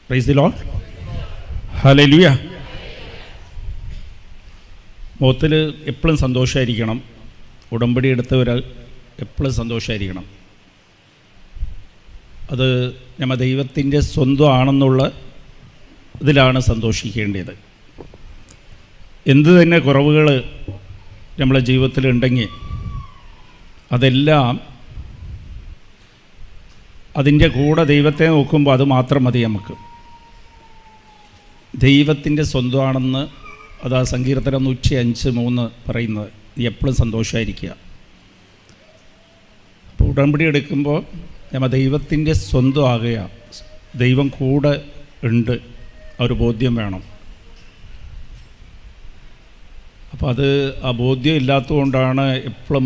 Price the lord. Hallelujah. മുഖത്തിൽ എപ്പോഴും സന്തോഷമായിരിക്കണം. ഉടമ്പടി എടുത്തവർ എപ്പോഴും സന്തോഷമായിരിക്കണം. അത് നമ്മൾ ദൈവത്തിൻ്റെ സ്വന്തം ആണെന്നുള്ള ഇതിലാണ് സന്തോഷിക്കേണ്ടത്. എന്ത് തന്നെ കുറവുകൾ നമ്മളെ ജീവിതത്തിലുണ്ടെങ്കിൽ അതെല്ലാം അതിൻ്റെ കൂടെ ദൈവത്തെ നോക്കുമ്പോൾ അത് മാത്രം മതി നമുക്ക്. ദൈവത്തിൻ്റെ സ്വന്തമാണെന്ന് അതാ സങ്കീർത്തനം 105:3 പറയുന്നത്. എപ്പോഴും സന്തോഷമായിരിക്കുക. അപ്പോൾ ഉടമ്പടി എടുക്കുമ്പോൾ നമ്മൾ ദൈവത്തിൻ്റെ സ്വന്തമാകുക. ദൈവം കൂടെ ഉണ്ട്, ഒരു ബോധ്യം വേണം. അപ്പോൾ അത് ആ ബോധ്യം ഇല്ലാത്തതുകൊണ്ടാണ് എപ്പോഴും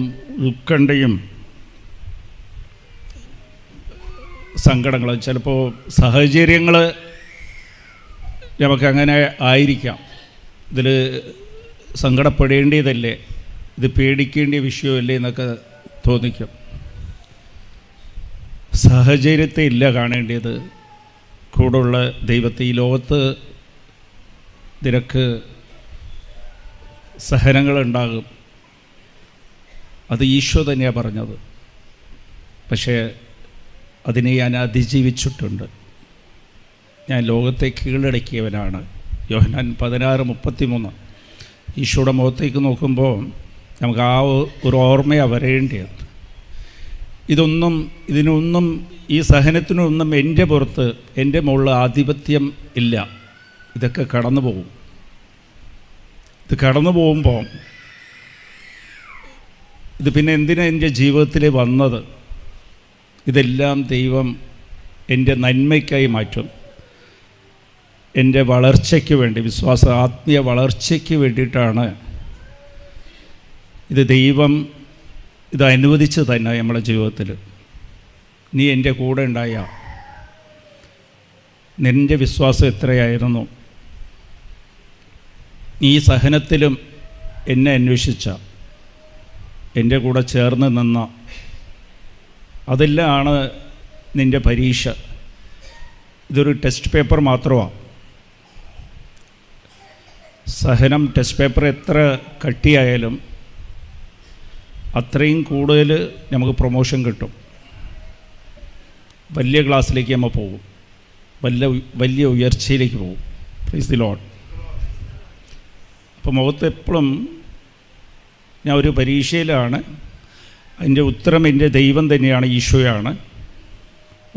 ഉത്കണ്ഠയും സങ്കടങ്ങൾ. ചിലപ്പോൾ സാഹചര്യങ്ങൾ നമുക്കങ്ങനെ ആയിരിക്കാം. ഇതിൽ സങ്കടപ്പെടേണ്ടതല്ലേ, ഇത് പേടിക്കേണ്ട വിഷയമല്ലേ എന്നൊക്കെ തോന്നിക്കും. സാഹചര്യത്തെ ഇല്ല കാണേണ്ടത്, കൂടുള്ള ദൈവത്തെ. ഈ ലോകത്ത് നിനക്ക് സഹനങ്ങളുണ്ടാകും, അത് ഈശോ തന്നെയാണ് പറഞ്ഞത്. പക്ഷേ അതിനെ ഞാൻ അതിജീവിച്ചിട്ടുണ്ട്. ഞാൻ ലോകത്തെ കീഴടക്കിയവനാണ്. യോഹന്നാൻ 16:33. ഈശോയുടെ മുഖത്തേക്ക് നോക്കുമ്പോൾ നമുക്ക് ആ ഒരു ഓർമ്മയാണ് വരേണ്ടത്. ഇതിനൊന്നും ഈ സഹനത്തിനൊന്നും എൻ്റെ പുറത്ത്, എൻ്റെ മുകളിൽ ആധിപത്യം ഇല്ല. ഇതൊക്കെ കടന്നു പോകും. ഇത് കടന്നു പോകുമ്പോൾ ഇത് പിന്നെ എന്തിനാണ് എൻ്റെ ജീവിതത്തിൽ വന്നത്? ഇതെല്ലാം ദൈവം എൻ്റെ നന്മയ്ക്കായി മാറ്റും, എൻ്റെ വളർച്ചയ്ക്ക് വേണ്ടി, ആത്മീയ വളർച്ചയ്ക്ക് വേണ്ടിയിട്ടാണ് ഇത് ദൈവം ഇത് അനുവദിച്ച് തന്നെ നമ്മുടെ ജീവിതത്തിൽ. നീ എൻ്റെ കൂടെ ഉണ്ടായ നിൻ്റെ വിശ്വാസം എത്രയായിരുന്നു? ഈ സഹനത്തിലും എന്നെ അന്വേഷിച്ച, എൻ്റെ കൂടെ ചേർന്ന് നിന്ന, അതെല്ലാമാണ് നിൻ്റെ പരീക്ഷ. ഇതൊരു ടെസ്റ്റ് പേപ്പർ മാത്രമാണ്. സഹനം ടെസ്റ്റ് പേപ്പർ എത്ര കട്ടിയായാലും അത്രയും കൂടുതൽ നമുക്ക് പ്രൊമോഷൻ കിട്ടും. വലിയ ക്ലാസ്സിലേക്ക് നമ്മൾ പോകും, വലിയ ഉയർച്ചയിലേക്ക് പോകും. Price the lord. അപ്പോൾ മുഖത്ത് എപ്പോഴും ഞാൻ ഒരു പരീക്ഷയിലാണ്. അതിൻ്റെ ഉത്തരം എൻ്റെ ദൈവം തന്നെയാണ്, ഈശോയാണ്.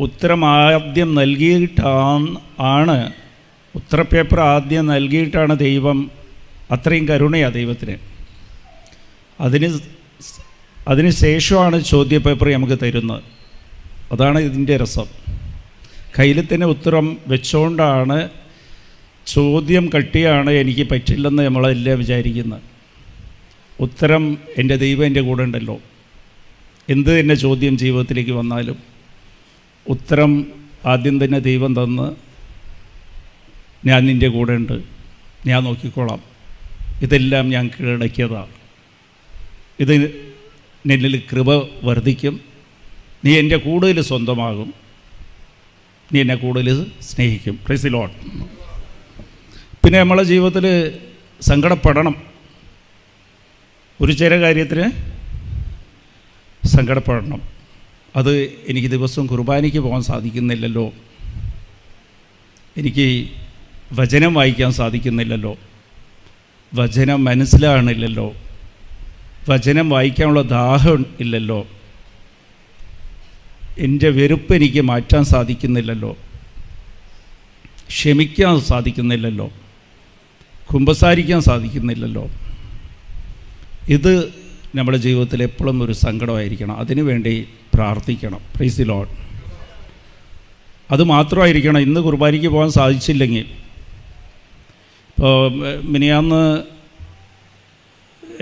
ഉത്തരം ആദ്യം നൽകിയിട്ടാണ്, ഉത്തരപേപ്പർ ആദ്യം നൽകിയിട്ടാണ് ദൈവം. അത്രയും കരുണയാണ് ദൈവത്തിന്. അതിന് ശേഷമാണ് ചോദ്യപേപ്പർ നമുക്ക് തരുന്നത്. അതാണ് ഇതിൻ്റെ രസം. കയ്യിൽ തന്നെ ഉത്തരം വെച്ചുകൊണ്ടാണ്. ചോദ്യം കട്ടിയാണ്, എനിക്ക് പറ്റില്ലെന്ന് നമ്മളെല്ലാം വിചാരിക്കുന്നത്. ഉത്തരം എൻ്റെ ദൈവം എൻ്റെ കൂടെ ഉണ്ടല്ലോ. എന്ത് തന്നെ ചോദ്യം ജീവിതത്തിലേക്ക് വന്നാലും ഉത്തരം ആദ്യം തന്നെ ദൈവം തന്ന്, ഞാൻ നിൻ്റെ കൂടെ ഉണ്ട്, ഞാൻ നോക്കിക്കോളാം, ഇതെല്ലാം ഞാൻ കീഴടക്കിയതാണ്, ഇത് നിന്നിൽ കൃപ വർദ്ധിക്കും, നീ എൻ്റെ കൂടുതൽ സ്വന്തമാകും, നീ എന്നെ കൂടുതൽ സ്നേഹിക്കും. Price the Lord. പിന്നെ നമ്മളെ ജീവിതത്തിൽ സങ്കടപ്പെടണം. ഒരു ചെറിയ കാര്യത്തിന് സങ്കടപ്പെടണം. അത് എനിക്ക് ദിവസവും കുർബാനയ്ക്ക് പോകാൻ സാധിക്കുന്നില്ലല്ലോ, എനിക്ക് വചനം വായിക്കാൻ സാധിക്കുന്നില്ലല്ലോ, വചനം മനസ്സിലാകണില്ലല്ലോ, വചനം വായിക്കാനുള്ള ദാഹം ഇല്ലല്ലോ, എൻ്റെ വെറുപ്പ് എനിക്ക് മാറ്റാൻ സാധിക്കുന്നില്ലല്ലോ, ക്ഷമിക്കാൻ സാധിക്കുന്നില്ലല്ലോ, കുമ്പസാരിക്കാൻ സാധിക്കുന്നില്ലല്ലോ. ഇത് നമ്മുടെ ജീവിതത്തിൽ എപ്പോഴും ഒരു സങ്കടമായിരിക്കണം. അതിനുവേണ്ടി പ്രാർത്ഥിക്കണം. Price the lord. അത് മാത്രമായിരിക്കണം. ഇന്ന് കുർബാനയ്ക്ക് പോകാൻ സാധിച്ചില്ലെങ്കിൽ, ഇപ്പോൾ മിനിയാന്ന്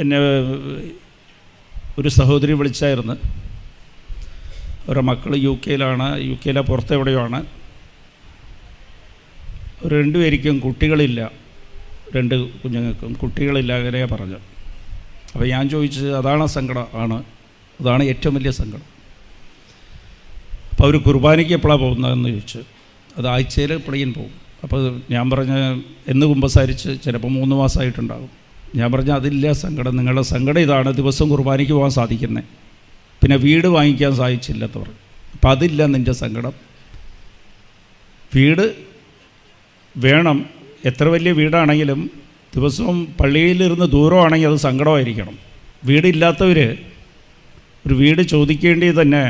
എന്നെ ഒരു സഹോദരി വിളിച്ചായിരുന്നു. അവരുടെ മക്കൾ യു കെയിലെ പുറത്തെവിടെയാണ്. ഒരു 2 പേർക്കും കുട്ടികളില്ല, 2 കുഞ്ഞുങ്ങൾക്കും കുട്ടികളില്ല, അങ്ങനെ പറഞ്ഞു. അപ്പോൾ ഞാൻ ചോദിച്ചു, അതാണ് സങ്കടം? ആണ്, അതാണ് ഏറ്റവും വലിയ സങ്കടം. അപ്പോൾ അവർ കുർബാനയ്ക്ക് എപ്പോഴാണ് പോകുന്നതെന്ന് ചോദിച്ചു. അത് ആഴ്ചയിൽ പ്ലെയിൻ പോകും. അപ്പോൾ ഞാൻ പറഞ്ഞ എന്ന് കുമ്പസാരിച്ച് ചിലപ്പോൾ 3 മാസമായിട്ടുണ്ടാകും. ഞാൻ പറഞ്ഞ അതില്ല സങ്കടം, നിങ്ങളുടെ സങ്കടം ഇതാണ്, ദിവസം കുർബാനയ്ക്ക് പോകാൻ സാധിക്കുന്നത്, പിന്നെ വീട് വാങ്ങിക്കാൻ സാധിച്ചില്ലെന്ന് പറഞ്ഞു. അപ്പം അതില്ല നിൻ്റെ സങ്കടം. വീട് വേണം, എത്ര വലിയ വീടാണെങ്കിലും ദിവസവും പള്ളിയിലിരുന്ന് ദൂരമാണെങ്കിൽ അത് സങ്കടമായിരിക്കണം. വീടില്ലാത്തവർ ഒരു വീട് ചോദിക്കേണ്ടത് തന്നെ,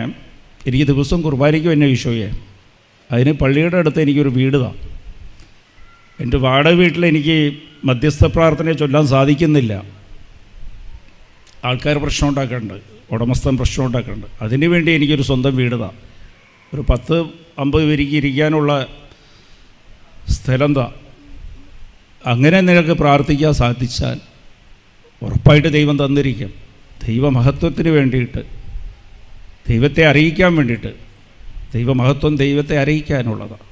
എനിക്ക് ദിവസം കുർബാനയ്ക്ക് തന്നെ ഈശോയെ, അതിന് പള്ളിയുടെ അടുത്ത് എനിക്കൊരു വീട് താ. എൻ്റെ വാടക വീട്ടിൽ എനിക്ക് മധ്യസ്ഥ പ്രാർത്ഥനയെ ചൊല്ലാൻ സാധിക്കുന്നില്ല, ആൾക്കാർ പ്രശ്നം ഉണ്ടാക്കുന്നുണ്ട്, ഉടമസ്ഥൻ പ്രശ്നം ഉണ്ടാക്കുന്നുണ്ട്, അതിനു വേണ്ടി എനിക്കൊരു സ്വന്തം വീട് താ, ഒരു 10-50 പേർക്ക് ഇരിക്കാനുള്ള സ്ഥലം താ. അങ്ങനെ നിനക്ക് പ്രാർത്ഥിക്കാൻ സാധിച്ചാൽ ഉറപ്പായിട്ട് ദൈവം തന്നിരിക്കും. ദൈവമഹത്വത്തിന് വേണ്ടിയിട്ട്, ദൈവത്തെ അറിയിക്കാൻ വേണ്ടിയിട്ട്, ദൈവമഹത്വം ദൈവത്തെ അറിയിക്കാനുള്ളതാണ്.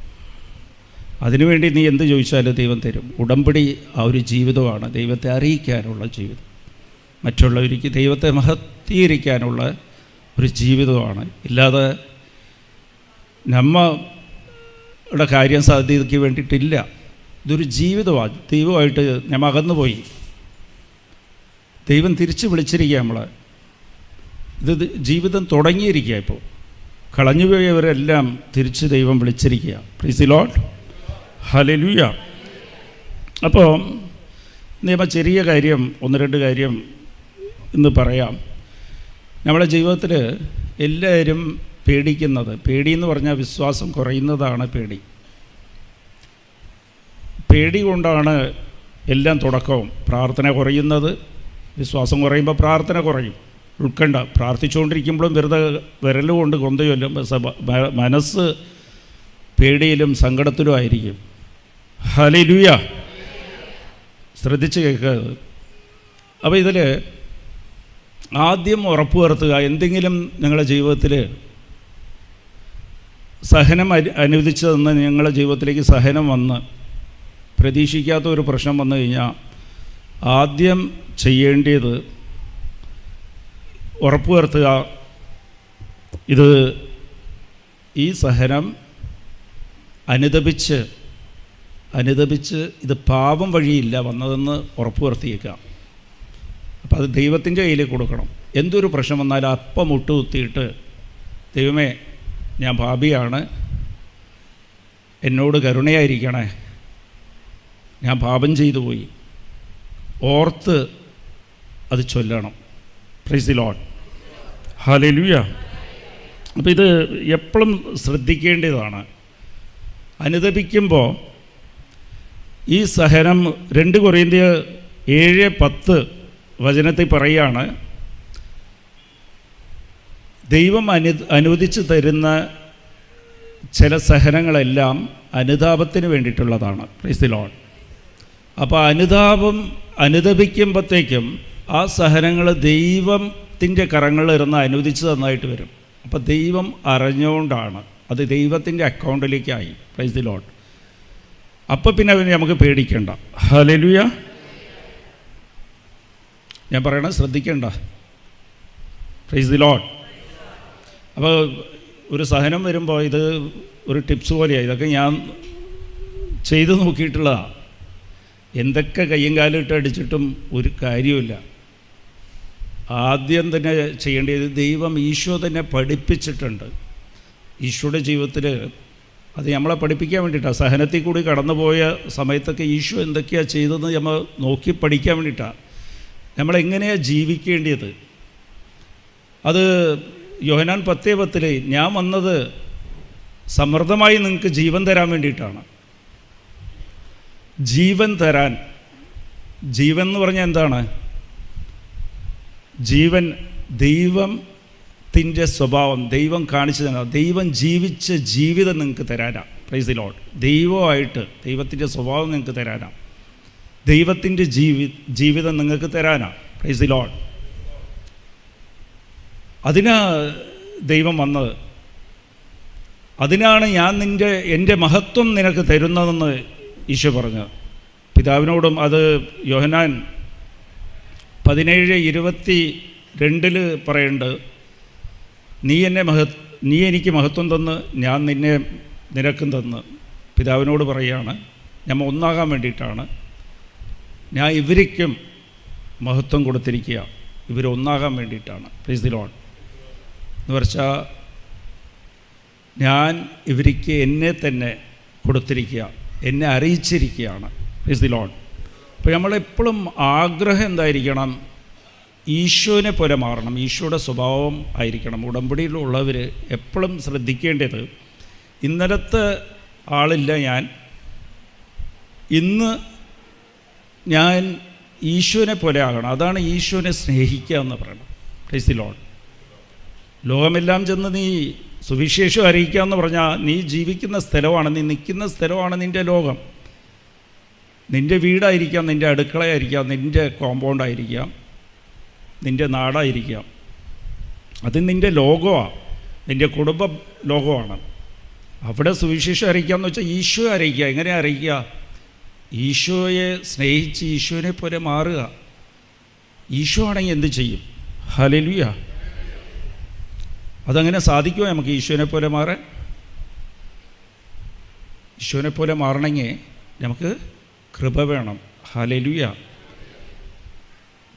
അതിനുവേണ്ടി നീ എന്ത് ചോദിച്ചാലും ദൈവം തരും. ഉടമ്പടി ആ ഒരു ജീവിതമാണ്, ദൈവത്തെ അറിയിക്കാനുള്ള ജീവിതം, മറ്റുള്ളവർക്ക് ദൈവത്തെ മഹത്വീകരിക്കാനുള്ള ഒരു ജീവിതമാണ്. ഇല്ലാതെ നമ്മളുടെ കാര്യം സാധ്യതയ്ക്ക് വേണ്ടിയിട്ടില്ല. ഇതൊരു ജീവിതമാണ്. ദൈവമായിട്ട് ഞാൻ അകന്നുപോയി, ദൈവം തിരിച്ച് വിളിച്ചിരിക്കുക നമ്മളെ. ഇത് ജീവിതം തുടങ്ങിയിരിക്കുക. ഇപ്പോൾ കളഞ്ഞുപോയവരെല്ലാം തിരിച്ച് ദൈവം വിളിച്ചിരിക്കുക. Praise the lord, hallelujah. അപ്പോൾ ചെറിയ കാര്യം 1-2 കാര്യം ഇന്ന് പറയാം. നമ്മുടെ ജീവിതത്തിൽ എല്ലാവരും പേടിക്കുന്നത്, പേടിയെന്ന് പറഞ്ഞാൽ വിശ്വാസം കുറയുന്നതാണ് പേടി. പേടി കൊണ്ടാണ് എല്ലാം തുടക്കവും. പ്രാർത്ഥന കുറയുന്നത്, വിശ്വാസം കുറയുമ്പോൾ പ്രാർത്ഥന കുറയും. ഉൾക്കണ്ട, പ്രാർത്ഥിച്ചുകൊണ്ടിരിക്കുമ്പോഴും വെറുതെ വിരലുകൊണ്ട് കൊന്തയൊല്ലും, മനസ്സ് പേടിയിലും സങ്കടത്തിലും ആയിരിക്കും. ഹല്ലേലൂയ, ശ്രദ്ധിച്ച് കേൾക്കുക. അപ്പോൾ ഇതിൽ ആദ്യം ഉറപ്പുവരുത്തുക, എന്തെങ്കിലും നിങ്ങളുടെ ജീവിതത്തിൽ സഹനം അനുവദിച്ചതെന്ന് നിങ്ങളുടെ ജീവിതത്തിലേക്ക് സഹനം വന്ന് പ്രതീക്ഷിക്കാത്ത ഒരു പ്രശ്നം വന്നു കഴിഞ്ഞാൽ ആദ്യം ചെയ്യേണ്ടത് ഉറപ്പുവരുത്തുക, ഈ സഹനം അനുദപിച്ച് ഇത് പാപം വഴിയില്ല വന്നതെന്ന് ഉറപ്പുവരുത്തിയേക്കുക. അപ്പോൾ അത് ദൈവത്തിൻ്റെ കയ്യിൽ കൊടുക്കണം. എന്തൊരു പ്രശ്നം വന്നാലും അപ്പം മുട്ടുകുത്തിയിട്ട്, ദൈവമേ ഞാൻ പാപിയാണ്, എന്നോട് കരുണയായിരിക്കണേ, ഞാൻ പാപം ചെയ്തു പോയി, ഓർത്ത് അത് ചൊല്ലണം. Price the lord, hallelujah. അപ്പോൾ ഇത് എപ്പോഴും ശ്രദ്ധിക്കേണ്ടതാണ്. അനുദപിക്കുമ്പോൾ ഈ സഹനം 2 കൊരിന്ത്യർ 7:10 വചനത്തിൽ പറയുകയാണ്, ദൈവം അനുവദിച്ചു തരുന്ന ചില സഹനങ്ങളെല്ലാം അനുതാപത്തിന് വേണ്ടിയിട്ടുള്ളതാണ്. Praise the lord. അപ്പോൾ അനുദപിക്കുമ്പോഴത്തേക്കും ആ സഹനങ്ങൾ ദൈവത്തിൻ്റെ കരങ്ങളിലിരുന്ന് അനുവദിച്ച് തന്നായിട്ട് വരും. അപ്പോൾ ദൈവം അറിഞ്ഞുകൊണ്ടാണ്, അത് ദൈവത്തിൻ്റെ അക്കൗണ്ടിലേക്കായി. Price the lord. അപ്പോൾ പിന്നെ നമുക്ക് പേടിക്കേണ്ട. ഹല്ലേലൂയ. ഞാൻ പറയണത് ശ്രദ്ധിക്കേണ്ട. Price the lord. അപ്പോൾ ഒരു സഹനം വരുമ്പോൾ ഇത് ഒരു ടിപ്സ് പോലെയാണ്. ഇതൊക്കെ ഞാൻ ചെയ്തു നോക്കിയിട്ടുള്ളതാണ്. എന്തൊക്കെ കയ്യും കാലും ഇട്ട് അടിച്ചിട്ടും ഒരു കാര്യമില്ല. ആദ്യം തന്നെ ചെയ്യേണ്ടത്, ദൈവം ഈശോ തന്നെ പഠിപ്പിച്ചിട്ടുണ്ട്. ഈശോയുടെ ജീവിതത്തിൽ അത് നമ്മളെ പഠിപ്പിക്കാൻ വേണ്ടിയിട്ടാണ്. സഹനത്തിൽ കൂടി കടന്നുപോയ സമയത്തൊക്കെ ഈശോ എന്തൊക്കെയാണ് ചെയ്തതെന്ന് നമ്മൾ നോക്കി പഠിക്കാൻ വേണ്ടിയിട്ടാണ്. നമ്മളെങ്ങനെയാണ് ജീവിക്കേണ്ടത്. അത് യോഹന്നാൻ 10:10 ഞാൻ വന്നത് സമൃദ്ധമായി നിങ്ങൾക്ക് ജീവൻ തരാൻ വേണ്ടിയിട്ടാണ്. ജീവൻ തരാൻ. ജീവൻ എന്ന് പറഞ്ഞാൽ എന്താണ്? ജീവൻ ദൈവത്തിൻ്റെ സ്വഭാവം, ദൈവം കാണിച്ചു തരാം. ദൈവം ജീവിച്ച ജീവിതം നിങ്ങൾക്ക് തരാനാണ്. Price the Lord. ദൈവമായിട്ട് ദൈവത്തിൻ്റെ സ്വഭാവം നിങ്ങൾക്ക് തരാനാണ്. ദൈവത്തിൻ്റെ ജീവിതം നിങ്ങൾക്ക് തരാനാണ്. Price the Lord. അതിനാ ദൈവം വന്നത്. അതിനാണ് ഞാൻ എൻ്റെ മഹത്വം നിനക്ക് തരുന്നതെന്ന് ഈശോ പറഞ്ഞത് പിതാവിനോടും. അത് യോഹന്നാൻ 17:22 പറയുന്നുണ്ട്, നീ എനിക്ക് മഹത്വം തന്ന്, ഞാൻ നിനക്കും തന്ന്. പിതാവിനോട് പറയുകയാണ്, നമ്മൾ ഒന്നാകാൻ വേണ്ടിയിട്ടാണ് ഞാൻ ഇവരിക്കും മഹത്വം കൊടുത്തിരിക്കുക, ഇവരൊന്നാകാൻ വേണ്ടിയിട്ടാണ്. Price the Lord. എന്ന് വെച്ചാൽ ഞാൻ ഇവർക്ക് എന്നെ തന്നെ കൊടുത്തിരിക്കുക, എന്നെ അറിയിച്ചിരിക്കുകയാണ്. Price the lord. അപ്പോൾ നമ്മളെപ്പോഴും ആഗ്രഹം എന്തായിരിക്കണം? ഈശോനെ പോലെ മാറണം, ഈശോയുടെ സ്വഭാവം ആയിരിക്കണം. ഉടമ്പടിയിലുള്ളവർ എപ്പോഴും ശ്രദ്ധിക്കേണ്ടത്, ഇന്നലത്തെ ആളില്ല ഞാൻ, ഇന്ന് ഞാൻ ഈശോനെ പോലെ ആകണം. അതാണ് ഈശോനെ സ്നേഹിക്കുക എന്ന് പറയണം. Price the Lord. ലോകമെല്ലാം ചെന്ന് നീ സുവിശേഷം അറിയിക്കുക എന്ന് പറഞ്ഞാൽ, നീ ജീവിക്കുന്ന സ്ഥലമാണ്, നീ നിൽക്കുന്ന സ്ഥലമാണ് നിൻ്റെ ലോകം. നിൻ്റെ വീടായിരിക്കാം, നിൻ്റെ അടുക്കളയായിരിക്കാം, നിൻ്റെ കോമ്പൗണ്ടായിരിക്കാം, നിൻ്റെ നാടായിരിക്കാം. അത് നിൻ്റെ ലോകമാണ്, നിൻ്റെ കുടുംബ ലോകമാണ്. അവിടെ സുവിശേഷം അറിയിക്കുക എന്ന് വെച്ചാൽ ഈശോ അറിയിക്കുക. എങ്ങനെ അറിയിക്കുക? ഈശോയെ സ്നേഹിച്ച് ഈശോനെ പോലെ മാറുക. ഈശോ ആണെങ്കിൽ എന്ത് ചെയ്യും? ഹല്ലേലൂയ. അതങ്ങനെ സാധിക്കുമോ നമുക്ക് ഈശോനെ പോലെ മാറാൻ? ഈശോനെ പോലെ മാറണമെങ്കിൽ നമുക്ക് കൃപ വേണം. ഹല്ലേലൂയ.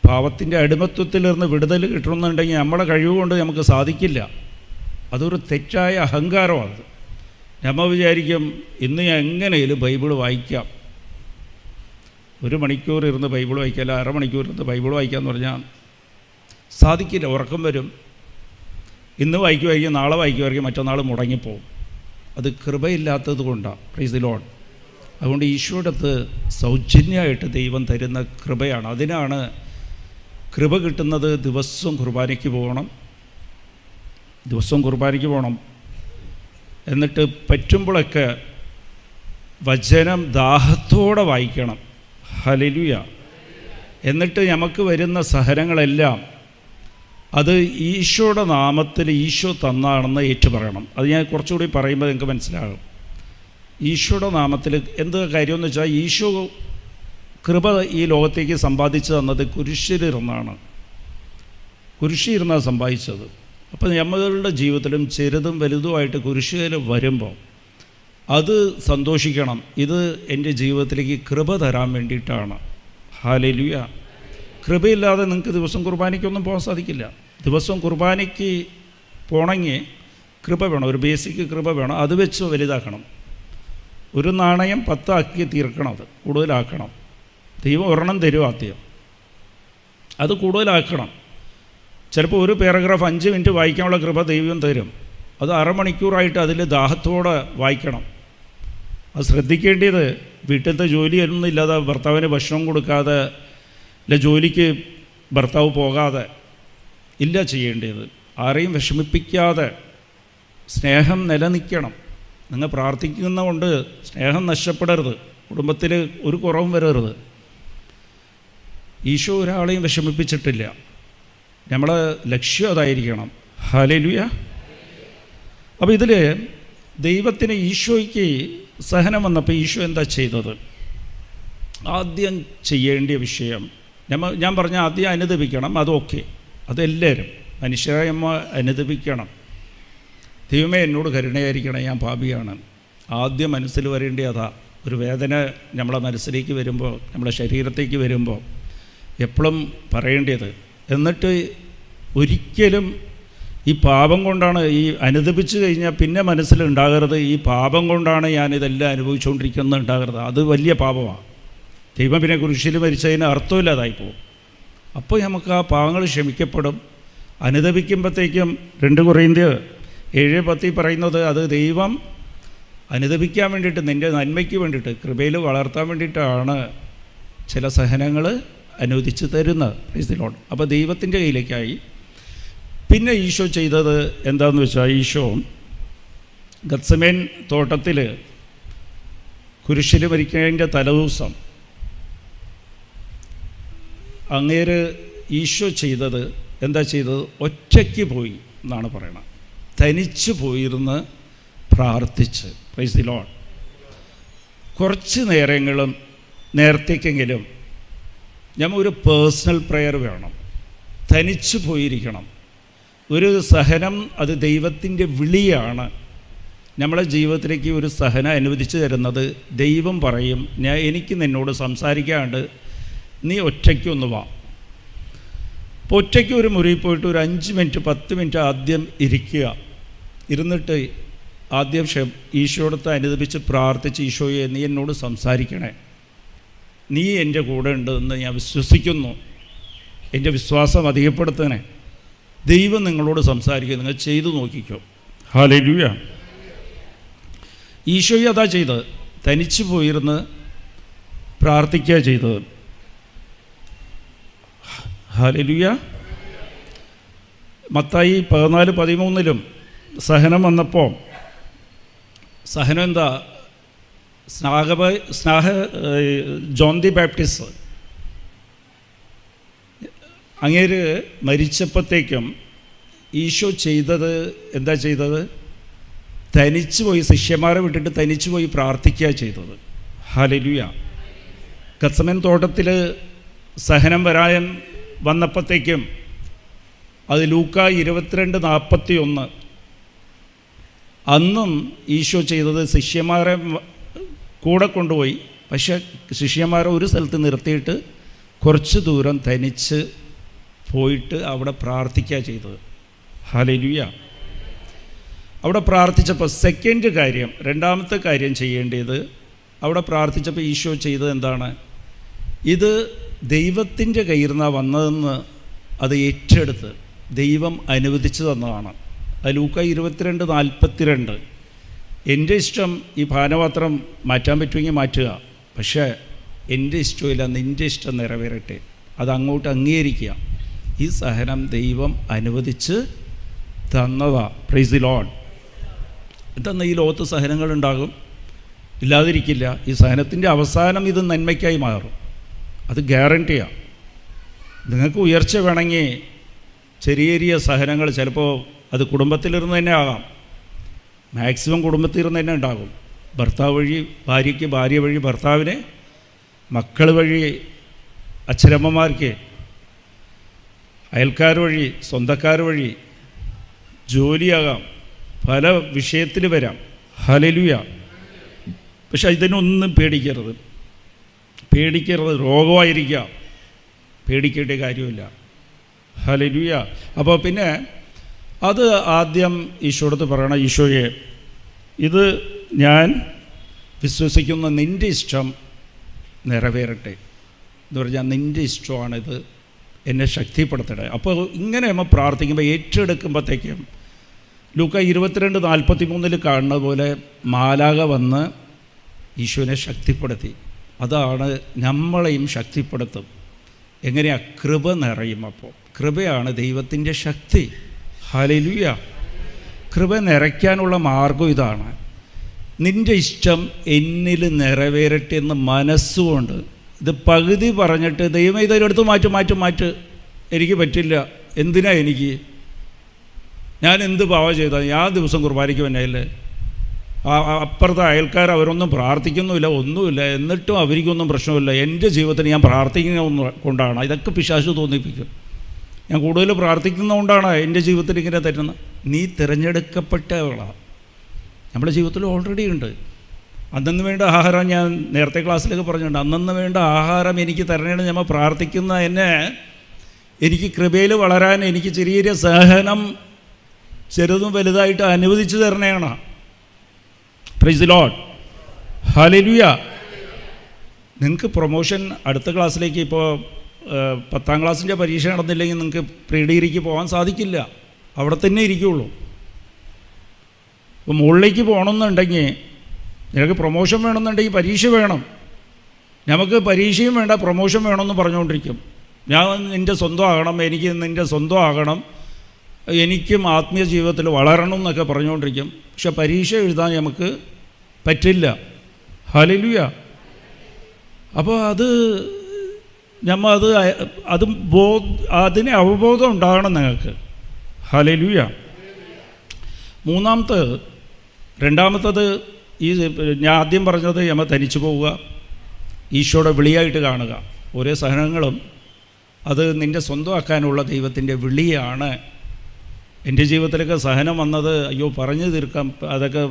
പാവത്തിൻ്റെ അടിമത്വത്തിൽ നിന്ന് വിടുതൽ കിട്ടണമെന്നുണ്ടെങ്കിൽ നമ്മളെ കഴിവ് കൊണ്ട് നമുക്ക് സാധിക്കില്ല. അതൊരു തെറ്റായ അഹങ്കാരമാണ്. നമ്മൾ വിചാരിക്കും, ഇന്ന് ഞാൻ എങ്ങനെയും ബൈബിൾ വായിക്കാം, 1 മണിക്കൂർ ഇരുന്ന് ബൈബിൾ വായിക്കാം, അല്ല 1/2 മണിക്കൂർ ഇരുന്ന് ബൈബിൾ വായിക്കാമെന്ന് പറഞ്ഞാൽ സാധിക്കില്ല. ഉറക്കം വരും. ഇന്ന് വായിക്കുമായിരിക്കും, നാളെ വായിക്കുമായിരിക്കും, മറ്റന്നാൾ മുടങ്ങിപ്പോവും. അത് കൃപയില്ലാത്തത് കൊണ്ടാണ്. Price the Lord. അതുകൊണ്ട് ഈശോയുടെ അടുത്ത് സൗജന്യമായിട്ട് ദൈവം തരുന്ന കൃപയാണ്. അതിനാണ് കൃപ കിട്ടുന്നത്. ദിവസവും കുർബാനയ്ക്ക് പോകണം, ദിവസവും കുർബാനയ്ക്ക് പോകണം. എന്നിട്ട് പറ്റുമ്പോഴൊക്കെ വചനം ദാഹത്തോടെ വായിക്കണം. ഹല്ലേലൂയ. എന്നിട്ട് നമുക്ക് വരുന്ന സഹനങ്ങളെല്ലാം അത് ഈശോയുടെ നാമത്തിൽ ഈശോ തന്നാണെന്ന് ഏറ്റുപറയണം. അത് ഞാൻ കുറച്ചുകൂടി പറയുമ്പോൾ നിങ്ങൾക്ക് മനസ്സിലാകും. ഈശോയുടെ നാമത്തിൽ എന്ത് കാര്യമെന്ന് വെച്ചാൽ, ഈശോ കൃപ ഈ ലോകത്തേക്ക് സമ്പാദിച്ചു തന്നത് കുരിശിലിരുന്നാണ്. കുരിശിലിരുന്നാണ് സമ്പാദിച്ചത്. അപ്പോൾ നമ്മളുടെ ജീവിതത്തിലും ചെറുതും വലുതുമായിട്ട് കുരിശിൽ വരുമ്പോൾ അത് സന്തോഷിക്കണം. ഇത് എൻ്റെ ജീവിതത്തിലേക്ക് കൃപ തരാൻ വേണ്ടിയിട്ടാണ്. ഹല്ലേലൂയ. കൃപയില്ലാതെ നിങ്ങൾക്ക് ദിവസം കുർബാനയ്ക്കൊന്നും പോകാൻ സാധിക്കില്ല. ദിവസവും കുർബാനയ്ക്ക് പോകണമെങ്കിൽ കൃപ വേണം, ഒരു ബേസിക് കൃപ വേണം. അത് വെച്ച് വലുതാക്കണം. ഒരു നാണയം 10 ആക്കി തീർക്കണം, അത് കൂടുതലാക്കണം. ദൈവം ഒരെണ്ണം തരും ആദ്യം, അത് കൂടുതലാക്കണം. ചിലപ്പോൾ ഒരു പാരഗ്രാഫ് 5 മിനിറ്റ് വായിക്കാനുള്ള കൃപ ദൈവം തരും. അത് 1/2 മണിക്കൂറായിട്ട് അതിൽ ദാഹത്തോടെ വായിക്കണം. അത് ശ്രദ്ധിക്കേണ്ടത്, വീട്ടിലത്തെ ജോലിയൊന്നും ഇല്ലാതെ ഭർത്താവിന് ഭക്ഷണം കൊടുക്കാതെ, ഇല്ല ജോലിക്ക് ഭർത്താവ് പോകാതെ ഇല്ല ചെയ്യേണ്ടത്. ആരെയും വിഷമിപ്പിക്കാതെ സ്നേഹം നിലനിൽക്കണം. നിങ്ങൾ പ്രാർത്ഥിക്കുന്നതുകൊണ്ട് സ്നേഹം നഷ്ടപ്പെടരുത്, കുടുംബത്തിൽ ഒരു കുറവും വരരുത്. ഈശോ ഒരാളെയും വിഷമിപ്പിച്ചിട്ടില്ല. നമ്മളെ ലക്ഷ്യം അതായിരിക്കണം. ഹല്ലേലൂയ. അപ്പോൾ ഇതിൽ ദൈവത്തിന് ഈശോയ്ക്ക് സഹനം വന്നപ്പോൾ ഈശോ എന്താ ചെയ്തത്? ആദ്യം ചെയ്യേണ്ടിയ വിഷയം ഞാൻ പറഞ്ഞ ആദ്യം അനുദപിക്കണം. അതൊക്കെ അതെല്ലാവരും മനുഷ്യരായ അനുദപിക്കണം. ദൈവമേ എന്നോട് കരുണയായിരിക്കണം, ഞാൻ പാപിയാണ്. ആദ്യം മനസ്സിൽ വരേണ്ടി അതാ. ഒരു വേദന നമ്മളെ മനസ്സിലേക്ക് വരുമ്പോൾ, നമ്മളെ ശരീരത്തേക്ക് വരുമ്പോൾ എപ്പോഴും പറയേണ്ടത്. എന്നിട്ട് ഒരിക്കലും ഈ പാപം കൊണ്ടാണ്, ഈ അനുദപിച്ച് കഴിഞ്ഞാൽ പിന്നെ മനസ്സിലുണ്ടാകരുത് ഈ പാപം കൊണ്ടാണ് ഞാനിതെല്ലാം അനുഭവിച്ചുകൊണ്ടിരിക്കുന്നത് ഉണ്ടാകരുത്. അത് വലിയ പാപമാണ്. ദൈവം പിന്നെ കുരിശിൽ മരിച്ചതിന് അർത്ഥമില്ലാതായിപ്പോവും. അപ്പോൾ നമുക്ക് ആ പാപങ്ങൾ ക്ഷമിക്കപ്പെടും. അനുദപിക്കുമ്പോഴത്തേക്കും 2 കൊരിന്ത്യർ 7:10 പറയുന്നത്, അത് ദൈവം അനുദപിക്കാൻ വേണ്ടിയിട്ട്, നിൻ്റെ നന്മയ്ക്ക് വേണ്ടിയിട്ട്, കൃപയിൽ വളർത്താൻ വേണ്ടിയിട്ടാണ് ചില സഹനങ്ങൾ അനുവദിച്ച് തരുന്നത്. Price the lord. അപ്പോൾ ദൈവത്തിൻ്റെ കയ്യിലേക്കായി. പിന്നെ ഈശോ ചെയ്തത് എന്താണെന്ന് വെച്ചാൽ, ഈശോ ഗത്സമേൻ തോട്ടത്തിൽ കുരിശിൽ മരിക്കുന്നതിൻ്റെ തലേദിവസം അങ്ങേര് ഈശോ ചെയ്തത് എന്താ ചെയ്തത്? ഒറ്റയ്ക്ക് പോയി എന്നാണ് പറയണത്. തനിച്ച് പോയിരുന്ന് പ്രാർത്ഥിച്ച്. Price the Lord. കുറച്ച് നേരത്തേക്കെങ്കിലും നമ്മൾ ഒരു പേഴ്സണൽ പ്രെയർ വേണം. തനിച്ച് പോയിരിക്കണം. ഒരു സഹനം അത് ദൈവത്തിൻ്റെ വിളിയാണ്. നമ്മളെ ജീവിതത്തിലേക്ക് ഒരു സഹനം അനുവദിച്ചു തരുന്നത് ദൈവം പറയും, എനിക്ക് നിന്നോട് സംസാരിക്കാണ്ട് നീ ഒറ്റയ്ക്കൊന്ന് വാ. അപ്പോൾ ഒറ്റയ്ക്ക് ഒരു മുറിയിൽ പോയിട്ട് ഒരു 5 മിനിറ്റ് 10 മിനിറ്റ് ആദ്യം ഇരിക്കുക. ഇരുന്നിട്ട് ആദ്യം ഈശോടത്തെ അനുദപിച്ച് പ്രാർത്ഥിച്ച്, ഈശോയെ നീ എന്നോട് സംസാരിക്കണേ, നീ എൻ്റെ കൂടെ ഉണ്ടെന്ന് ഞാൻ വിശ്വസിക്കുന്നു, എൻ്റെ വിശ്വാസം അധികപ്പെടുത്തണേ, ദൈവം നിങ്ങളോട് സംസാരിക്കുക, നിങ്ങൾ ചെയ്തു നോക്കിക്കോ. ഹല്ലേലൂയ. ഈശോയെ അതാ ചെയ്തത്, തനിച്ച് പോയിരുന്ന് പ്രാർത്ഥിക്കുക ചെയ്തത്. ഹല്ലേലൂയ. മത്തായി 14:13 സഹനം വന്നപ്പോൾ, സഹനം എന്താ? ജോൺ ദി ബാപ്റ്റിസ്റ്റ് അങ്ങേര് മരിച്ചപ്പോഴത്തേക്കും ഈശോ ചെയ്തത് എന്താ ചെയ്തത്? തനിച്ച് പോയി, ശിഷ്യന്മാരെ വിട്ടിട്ട് തനിച്ച് പോയി പ്രാർത്ഥിക്കുക ചെയ്തത്. ഹല്ലേലൂയ. ഗത്സമൻ തോട്ടത്തിൽ സഹനം വരാൻ വന്നപ്പോഴത്തേക്കും അത് ലൂക്കാ 22:41 അന്നും ഈശോ ചെയ്തത് ശിഷ്യന്മാരെ കൂടെ കൊണ്ടുപോയി, പക്ഷേ ശിഷ്യന്മാരെ ഒരു സ്ഥലത്ത് നിർത്തിയിട്ട് കുറച്ച് ദൂരം തനിച്ച് പോയിട്ട് അവിടെ പ്രാർത്ഥിക്കുക ചെയ്തത്. ഹല്ലേലൂയ. അവിടെ പ്രാർത്ഥിച്ചപ്പോൾ രണ്ടാമത്തെ കാര്യം ചെയ്യേണ്ടത്, അവിടെ പ്രാർത്ഥിച്ചപ്പോൾ ഈശോ ചെയ്തത് എന്താണ്? ഇത് ദൈവത്തിൻ്റെ കയ്യിൽ നിന്നാണ് വന്നതെന്ന് അത് ഏറ്റെടുത്ത് ദൈവം അനുവദിച്ചു തന്നതാണ്. അത് ലൂക്കാ 22:42 എൻ്റെ ഇഷ്ടം ഈ പാനപാത്രം മാറ്റാൻ പറ്റുമെങ്കിൽ മാറ്റുക, പക്ഷേ എൻ്റെ ഇഷ്ടമില്ല, നിൻ്റെ ഇഷ്ടം നിറവേറട്ടെ, അതങ്ങോട്ട് അംഗീകരിക്കുക. ഈ സഹനം ദൈവം അനുവദിച്ച് തന്നതാ. Price the Lord. എന്തെന്നാൽ ഈ ലോകത്ത് സഹനങ്ങളുണ്ടാകും, ഇല്ലാതിരിക്കില്ല. ഈ സഹനത്തിൻ്റെ അവസാനം ഇത് നന്മയ്ക്കായി മാറും, അത് ഗ്യാരണ്ടിയാണ്. നിങ്ങൾക്ക് ഉയർച്ച വേണമെങ്കിൽ ചെറിയ ചെറിയ സഹനങ്ങൾ ചിലപ്പോൾ അത് കുടുംബത്തിലിരുന്ന് തന്നെ ആകാം, മാക്സിമം കുടുംബത്തിലിരുന്ന് തന്നെ ഉണ്ടാകും. ഭർത്താവ് വഴി ഭാര്യയ്ക്ക്, ഭാര്യ വഴി ഭർത്താവിന്, മക്കൾ വഴി അച്ഛനമ്മമാർക്ക്, അയൽക്കാർ വഴി, സ്വന്തക്കാർ വഴി, ജോലിയാകാം, പല വിഷയത്തിൽ വരാം. ഹല്ലേലൂയ. പക്ഷെ ഇതിനൊന്നും പേടിക്കരുത്. രോഗമായിരിക്കാം, പേടിക്കേണ്ട കാര്യമില്ല. ഹല്ലേലൂയ. അപ്പോൾ പിന്നെ അത് ആദ്യം ഈശോടത്ത് പറയണം, ഈശോയെ ഇത് ഞാൻ വിശ്വസിക്കുന്ന നിൻ്റെ ഇഷ്ടം നിറവേറട്ടെ എന്ന് പറഞ്ഞാൽ നിൻ്റെ ഇഷ്ടമാണിത്, എന്നെ ശക്തിപ്പെടുത്തട്ടെ. അപ്പോൾ ഇങ്ങനെ നമ്മൾ പ്രാർത്ഥിക്കുമ്പോൾ ഏറ്റെടുക്കുമ്പോഴത്തേക്കും ലൂക്കാ 22:43 കാണുന്ന പോലെ മാലാഖ വന്ന് ഈശോനെ ശക്തിപ്പെടുത്തി. അതാണ് നമ്മളെയും ശക്തിപ്പെടുത്തും. എങ്ങനെയാണ്? കൃപ നിറയും. അപ്പോൾ കൃപയാണ് ദൈവത്തിൻ്റെ ശക്തി. ഹല്ലേലൂയ. കൃപ നിറയ്ക്കാനുള്ള മാർഗം ഇതാണ്. നിൻ്റെ ഇഷ്ടം എന്നിൽ നിറവേറട്ടെ എന്ന് മനസ്സുകൊണ്ട്, ഇത് പകുതി പറഞ്ഞിട്ട് ദൈവം ഇതെടുത്ത് മാറ്റ്, എനിക്ക് പറ്റില്ല, എന്തിനാ എനിക്ക്, ഞാൻ എന്ത് പാവം ചെയ്താൽ, ഞാൻ ദിവസം കുർബാനയ്ക്ക് തന്നെയല്ലേ, അപ്പുറത്തെ അയൽക്കാർ അവരൊന്നും പ്രാർത്ഥിക്കുന്നുമില്ല, ഒന്നുമില്ല, എന്നിട്ടും അവർക്കൊന്നും പ്രശ്നമില്ല, എൻ്റെ ജീവിതത്തിന് ഞാൻ പ്രാർത്ഥിക്കുന്ന കൊണ്ടാണ്. ഇതൊക്കെ പിശാച് തോന്നിപ്പിക്കും. ഞാൻ കൂടുതൽ പ്രാർത്ഥിക്കുന്നതുകൊണ്ടാണ് എൻ്റെ ജീവിതത്തിൽ ഇങ്ങനെ തരുന്നത്. നീ തിരഞ്ഞെടുക്കപ്പെട്ടവളാണ്, നമ്മുടെ ജീവിതത്തിൽ ഓൾറെഡി ഉണ്ട്. അന്നു വേണ്ട ആഹാരം, ഞാൻ നേരത്തെ ക്ലാസ്സിലൊക്കെ പറഞ്ഞിട്ടുണ്ട്, അന്നു വേണ്ട ആഹാരം എനിക്ക് തരണേന്ന് നമ്മൾ പ്രാർത്ഥിക്കുന്ന എന്നെ, എനിക്ക് കൃപയിൽ വളരാൻ എനിക്ക് ചെറിയ ചെറിയ സഹനം ചെറുതും വലുതായിട്ട് അനുവദിച്ചു തരണേണ്. Praise the lord. ഹല്ലേലൂയ. നിങ്ങൾക്ക് പ്രൊമോഷൻ അടുത്ത ക്ലാസ്സിലേക്ക്, ഇപ്പോൾ 10ാം ക്ലാസ്സിൻ്റെ പരീക്ഷ നടന്നില്ലെങ്കിൽ നിങ്ങൾക്ക് പ്രീ ഡിഗ്രിക്ക് പോകാൻ സാധിക്കില്ല, അവിടെ തന്നെ ഇരിക്കുകയുള്ളൂ. അപ്പോൾ മുകളിലേക്ക് പോകണമെന്നുണ്ടെങ്കിൽ, നിനക്ക് പ്രൊമോഷൻ വേണമെന്നുണ്ടെങ്കിൽ പരീക്ഷ വേണം. നമുക്ക് പരീക്ഷയും വേണ്ട, പ്രൊമോഷൻ വേണമെന്ന് പറഞ്ഞുകൊണ്ടിരിക്കും. ഞാൻ നിൻ്റെ സ്വന്തമാകണം, എനിക്ക് നിൻ്റെ സ്വന്തമാകണം, എനിക്കും ആത്മീയ ജീവിതത്തിൽ വളരണം എന്നൊക്കെ പറഞ്ഞുകൊണ്ടിരിക്കും. പക്ഷെ പരീക്ഷ എഴുതാൻ നമുക്ക് പറ്റില്ല. ഹല്ലേലൂയ. അപ്പോൾ അതിന് അവബോധം ഉണ്ടാകണം നിങ്ങൾക്ക്. ഹല്ലേലൂയ. രണ്ടാമത്തത് ഞാൻ ആദ്യം പറഞ്ഞത് നമ്മൾ തനിച്ചു പോവുക, ഈശോയുടെ വിളിയായിട്ട് കാണുക. ഓരോ സഹനങ്ങളും അത് നിൻ്റെ സ്വന്തമാക്കാനുള്ള ദൈവത്തിൻ്റെ വിളിയാണ്. എൻ്റെ ജീവിതത്തിലൊക്കെ സഹനം വന്നത്, അയ്യോ പറഞ്ഞു തീർക്കാം, അതൊക്കെ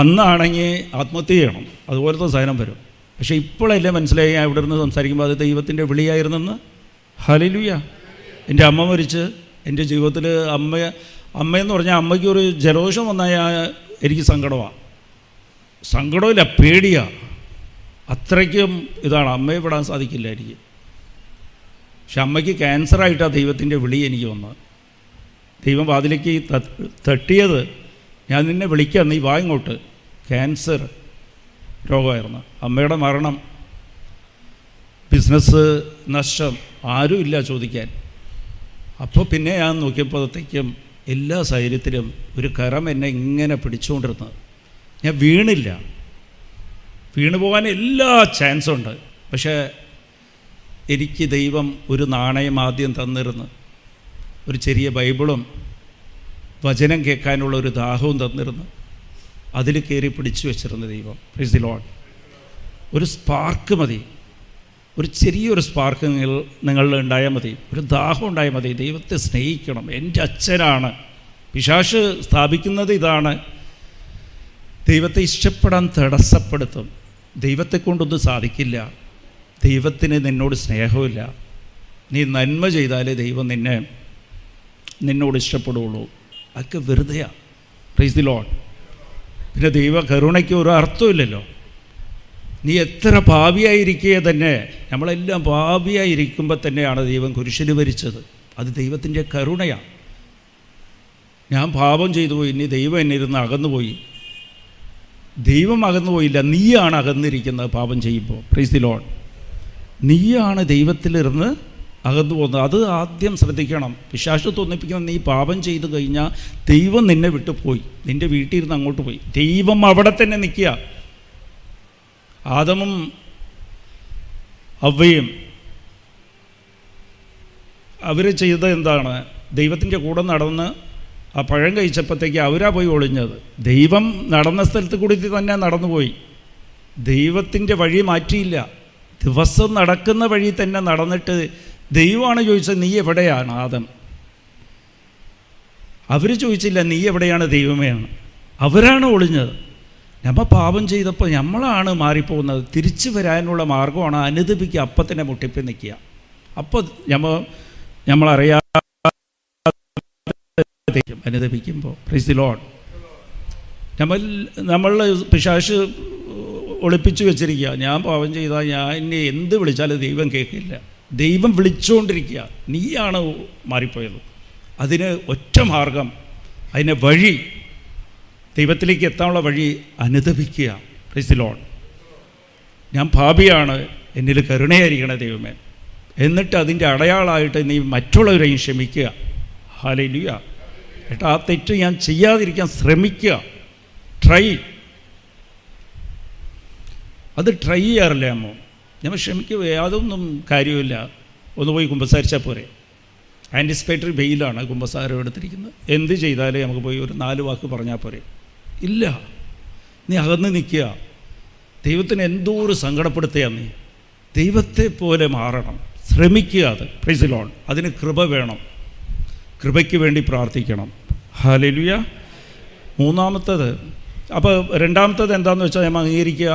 അന്നാണെങ്കിൽ ആത്മഹത്യ ചെയ്യണം, അതുപോലത്തെ സാധനം വരും. പക്ഷേ ഇപ്പോഴല്ലേ മനസ്സിലായി ഞാൻ ഇവിടെ നിന്ന് സംസാരിക്കുമ്പോൾ അത് ദൈവത്തിൻ്റെ വിളിയായിരുന്നെന്ന്. ഹല്ലേലൂയ. എൻ്റെ അമ്മ മരിച്ച് എൻ്റെ ജീവിതത്തിൽ അമ്മയെന്ന് പറഞ്ഞാൽ അമ്മയ്ക്ക് ഒരു ജലദോഷം വന്നാൽ എനിക്ക് സങ്കടമില്ല, പേടിയാണ്. അത്രയ്ക്കും ഇതാണ്, അമ്മയെ പെടാൻ സാധിക്കില്ല എനിക്ക്. പക്ഷെ അമ്മയ്ക്ക് ക്യാൻസറായിട്ടാണ് ദൈവത്തിൻ്റെ വിളി എനിക്ക് വന്നത്. ദൈവം വാതിലേക്ക് തട്ടിയത്, ഞാൻ നിന്നെ വിളിക്കാം, നീ വാ ഇങ്ങോട്ട്. ക്യാൻസർ രോഗമായിരുന്നു. അമ്മയുടെ മരണം, ബിസിനസ് നഷ്ടം, ആരുമില്ല ചോദിക്കാൻ. അപ്പോൾ പിന്നെ ഞാൻ നോക്കിയപ്പോഴത്തേക്കും എല്ലാ സാഹചര്യത്തിലും ഒരു കരം എന്നെ ഇങ്ങനെ പിടിച്ചുകൊണ്ടിരുന്നത്. ഞാൻ വീണില്ല, വീണു പോകാൻ എല്ലാ ചാൻസുണ്ട്. പക്ഷേ എനിക്ക് ദൈവം ഒരു നാണയം ആദ്യം തന്നിരുന്നു, ഒരു ചെറിയ ബൈബിളും വചനം കേൾക്കാനുള്ള ഒരു ദാഹവും തന്നിരുന്നു. അതിൽ കയറി പിടിച്ചു വെച്ചിരുന്ന ദൈവം. Price the Lord. ഒരു സ്പാർക്ക് മതി, ഒരു ചെറിയൊരു സ്പാർക്ക് നിങ്ങളിൽ ഉണ്ടായാൽ മതി, ഒരു ദാഹം ഉണ്ടായാൽ മതി. ദൈവത്തെ സ്നേഹിക്കണം. എൻ്റെ അച്ഛനാണ്. പിശാച് സ്ഥാപിക്കുന്നത് ഇതാണ്, ദൈവത്തെ ഇഷ്ടപ്പെടാൻ തടസ്സപ്പെടുത്തും. ദൈവത്തെ കൊണ്ടൊന്നും സാധിക്കില്ല. ദൈവത്തിന് നിന്നോട് സ്നേഹമില്ല. നീ നന്മ ചെയ്താലേ ദൈവം നിന്നോട് ഇഷ്ടപ്പെടുകയുള്ളൂ. അതൊക്കെ വെറുതെയാണ്. Price the Lord. പിന്നെ ദൈവ കരുണയ്ക്ക് ഒരു അർത്ഥമില്ലല്ലോ. നീ എത്ര പാപിയായിരിക്കുക തന്നെ, നമ്മളെല്ലാം പാപിയായിരിക്കുമ്പോൾ തന്നെയാണ് ദൈവം കുരിശിൽ വരിച്ചത്. അത് ദൈവത്തിൻ്റെ കരുണയാണ്. ഞാൻ പാപം ചെയ്തു പോയി, ഇനി ദൈവം എന്നെ ഇരുന്ന് അകന്നുപോയി. ദൈവം അകന്നുപോയില്ല, നീയാണ് അകന്നിരിക്കുന്നത് പാപം ചെയ്യുമ്പോൾ. Price the Lord. നീയാണ് ദൈവത്തിലിരുന്ന് അകന്നു പോകുന്നത്. അത് ആദ്യം ശ്രദ്ധിക്കണം. പിശാച് തോന്നിപ്പിക്കുന്നത്, നീ പാപം ചെയ്തു കഴിഞ്ഞാൽ ദൈവം നിന്നെ വിട്ടു പോയി, നിൻ്റെ വീട്ടിൽ ഇരുന്ന് അങ്ങോട്ട് പോയി. ദൈവം അവിടെ തന്നെ നിൽക്കുക. ആദമും അവ്വയും അവർ ചെയ്തത് എന്താണ്? ദൈവത്തിൻ്റെ കൂടെ നടന്ന് ആ പഴം കഴിച്ചപ്പോഴത്തേക്ക് അവരാ പോയി ഒളിഞ്ഞത്. ദൈവം നടന്ന സ്ഥലത്ത് കൂടി തന്നെ നടന്നുപോയി. ദൈവത്തിൻ്റെ വഴി മാറ്റിയില്ല. ദിവസം നടക്കുന്ന വഴി തന്നെ നടന്നിട്ട് ദൈവമാണ് ചോദിച്ചത്, നീ എവിടെയാണ് ആദം? അവർ ചോദിച്ചില്ല, നീ എവിടെയാണ് ദൈവമേയാണ്. അവരാണ് ഒളിഞ്ഞത്. നമ്മൾ പാപം ചെയ്തപ്പോൾ നമ്മളാണ് മാറിപ്പോകുന്നത്. തിരിച്ചു വരാനുള്ള മാർഗമാണ് അനുദപിക്കുക. അപ്പം തന്നെ മുട്ടിപ്പി നിൽക്കുക. അപ്പോൾ നമ്മളറിയാതെ അനുദപിക്കുമ്പോൾ. Price the Lord. നമ്മൾ പിശാച് ഒളിപ്പിച്ചു വെച്ചിരിക്കുക. ഞാൻ പാപം ചെയ്താൽ ഞാൻ ഇനി എന്ത് വിളിച്ചാലും ദൈവം കേൾക്കില്ല. ദൈവം വിളിച്ചുകൊണ്ടിരിക്കുക. നീയാണ് മാറിപ്പോയത്. അതിന് ഒറ്റ മാർഗം, അതിന് വഴി, ദൈവത്തിലേക്ക് എത്താനുള്ള വഴി അനുദപിക്കുക. Price the lord. ഞാൻ പാപിയാണ്, എന്നിൽ കരുണയായിരിക്കണേ ദൈവമേ. എന്നിട്ട് അതിൻ്റെ അടയാളമായിട്ട് നീ മറ്റുള്ളവരെയും ക്ഷമിക്കുക. ഹല്ലേലൂയ. ഏട്ടാ, ആ തെറ്റ് ഞാൻ ചെയ്യാതിരിക്കാൻ ശ്രമിക്കുക. അത് ട്രൈ ചെയ്യാറില്ല അമ്മ. നമ്മൾ ക്ഷമിക്കുക, യാതൊന്നും കാര്യമില്ല, ഒന്ന് പോയി കുമ്പസാരിച്ചാൽ പോരെ. ആൻറ്റിസിപ്പേറ്ററി ബെയിലാണ് കുമ്പസാരം എടുത്തിരിക്കുന്നത്. എന്ത് ചെയ്താലേ നമുക്ക് പോയി ഒരു 4 വാക്ക് പറഞ്ഞാൽ പോരെ? ഇല്ല, നീ അകന്ന് നിൽക്കുക. ദൈവത്തിന് എന്തോ ഒരു സങ്കടപ്പെടുത്തുക. നീ ദൈവത്തെ പോലെ മാറണം, ശ്രമിക്കുക. അത് പ്രൈസ് ദി ലോർഡ്. അതിന് കൃപ വേണം, കൃപയ്ക്ക് വേണ്ടി പ്രാർത്ഥിക്കണം. ഹല്ലേലൂയ. മൂന്നാമത്തത്, അപ്പോൾ രണ്ടാമത്തത് എന്താണെന്ന് വെച്ചാൽ നമ്മൾ അംഗീകരിക്കുക,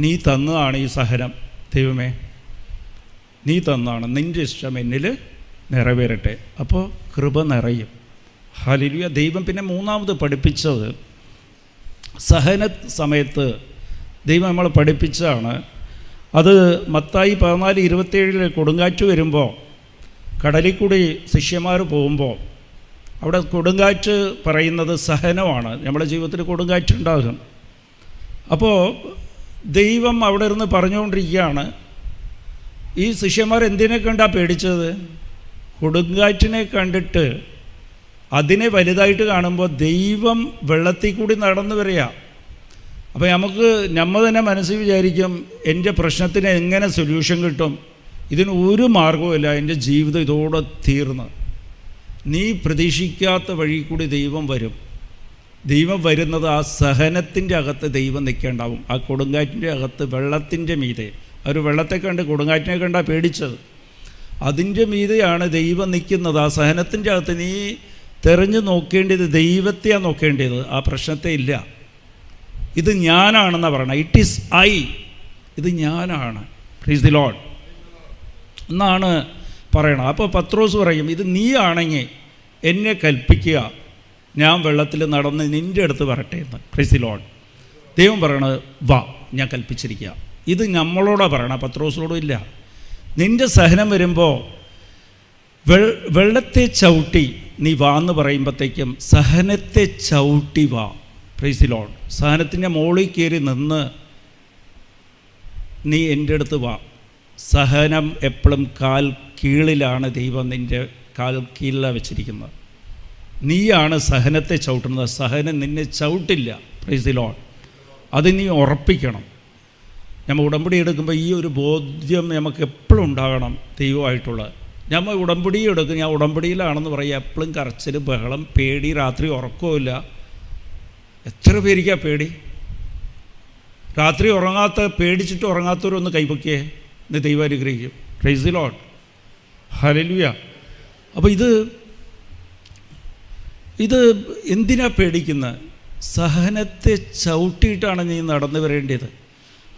നീ തന്നതാണ് ഈ സഹനം. ദൈവമേ, നീ തന്നാണ്, നിൻ്റെ ഇഷ്ടം എന്നിൽ നിറവേറട്ടെ. അപ്പോൾ കൃപ നിറയും. ഹല്ലേലൂയ. ദൈവം പിന്നെ മൂന്നാമത് പഠിപ്പിച്ചത്, സഹന സമയത്ത് ദൈവം നമ്മളെ പഠിപ്പിച്ചതാണ്. അത് മത്തായി 14:27 കൊടുങ്കാറ്റ് വരുമ്പോൾ, കടലിൽ കൂടി ശിഷ്യന്മാർ പോകുമ്പോൾ അവിടെ കൊടുങ്കാറ്റ് പറയുന്നത് സഹനമാണ്. നമ്മുടെ ജീവിതത്തിൽ കൊടുങ്കാറ്റുണ്ടാകും. അപ്പോൾ ദൈവം അവിടെ ഇരുന്ന് പറഞ്ഞുകൊണ്ടിരിക്കുകയാണ്, ഈ ശിഷ്യന്മാർ എന്തിനെ കണ്ടാണ് പേടിച്ചത്? കൊടുങ്കാറ്റിനെ കണ്ടിട്ട് അതിനെ വലുതായിട്ട് കാണുമ്പോൾ ദൈവം വെള്ളത്തിൽ കൂടി നടന്നു വരിക. അപ്പോൾ നമ്മൾ തന്നെ മനസ്സിൽ വിചാരിക്കും, എൻ്റെ പ്രശ്നത്തിന് എങ്ങനെ സൊല്യൂഷൻ കിട്ടും? ഇതിന് ഒരു മാർഗവുമില്ല, എൻ്റെ ജീവിതം ഇതോടെ തീർന്ന്. നീ പ്രതീക്ഷിക്കാത്ത വഴി കൂടി ദൈവം വരും. ദൈവം വരുന്നത് ആ സഹനത്തിൻ്റെ അകത്ത് ദൈവം നിൽക്കേണ്ടാവും. ആ കൊടുങ്കാറ്റിൻ്റെ അകത്ത്, വെള്ളത്തിൻ്റെ മീതെ. അവർ വെള്ളത്തെ കണ്ട് കൊടുങ്കാറ്റിനെ കണ്ടാണ് പേടിച്ചത്. അതിൻ്റെ മീതെയാണ് ദൈവം നിൽക്കുന്നത്. ആ സഹനത്തിൻ്റെ അകത്ത് നീ തിരഞ്ഞു നോക്കേണ്ടത് ദൈവത്തെയാണ് നോക്കേണ്ടത്, ആ പ്രശ്നത്തെ ഇല്ല. ഇത് ഞാനാണെന്നാണ് പറയണത്. ഇറ്റ് ഈസ് ഐ, ഇത് ഞാനാണ്. പ്രൈസ് ദി ലോർഡ് എന്നാണ് പറയണം. അപ്പോൾ പത്രോസ് പറയും, ഇത് നീ ആണെങ്കിൽ എന്നെ കൽപ്പിക്കുക, ഞാൻ വെള്ളത്തിൽ നടന്ന് നിൻ്റെ അടുത്ത് വരട്ടെ എന്ന്. Price the Lord. ദൈവം പറയണത് വാ, ഞാൻ കൽപ്പിച്ചിരിക്കുക. ഇത് നമ്മളോടാണ് പറയണം, പത്രോസിനോടും ഇല്ല. നിൻ്റെ സഹനം വരുമ്പോൾ വെള്ളത്തെ ചവിട്ടി നീ വാ എന്ന് പറയുമ്പോഴത്തേക്കും സഹനത്തെ ചവിട്ടി വാ. Price the Lord. സഹനത്തിൻ്റെ മുകളിൽ കയറി നിന്ന് നീ എൻ്റെ അടുത്ത് വാ. സഹനം എപ്പോഴും കാൽ കീഴിലാണ്. ദൈവം നിൻ്റെ കാൽ കീഴിലാണ് വെച്ചിരിക്കുന്നത്. നീയാണ് സഹനത്തെ ചവിട്ടുന്നത്, സഹനം നിന്നെ ചവിട്ടില്ല. Price the lord. അത് നീ ഉറപ്പിക്കണം. നമ്മൾ ഉടമ്പടി എടുക്കുമ്പോൾ ഈ ഒരു ബോധ്യം നമുക്ക് എപ്പോഴും ഉണ്ടാകണം ദൈവമായിട്ടുള്ളത്. നമ്മൾ ഉടമ്പടി എടുക്കും, ഞാൻ ഉടമ്പടിയിലാണെന്ന് പറയുക, എപ്പോഴും കരച്ചിൽ, ബഹളം, പേടി, രാത്രി ഉറക്കമില്ല. എത്ര പേരിക്കാ പേടി? രാത്രി പേടിച്ചിട്ട് ഉറങ്ങാത്തവരൊന്ന് കൈപൊക്കിയേ, ഇന്ന് ദൈവം അനുഗ്രഹിക്കും. Price the lord. ഹല്ലേലൂയ. അപ്പോൾ ഇത് എന്തിനാ പേടിക്കുന്നത്? സഹനത്തെ ചവിട്ടിയിട്ടാണ് നീ നടന്നു വരേണ്ടത്.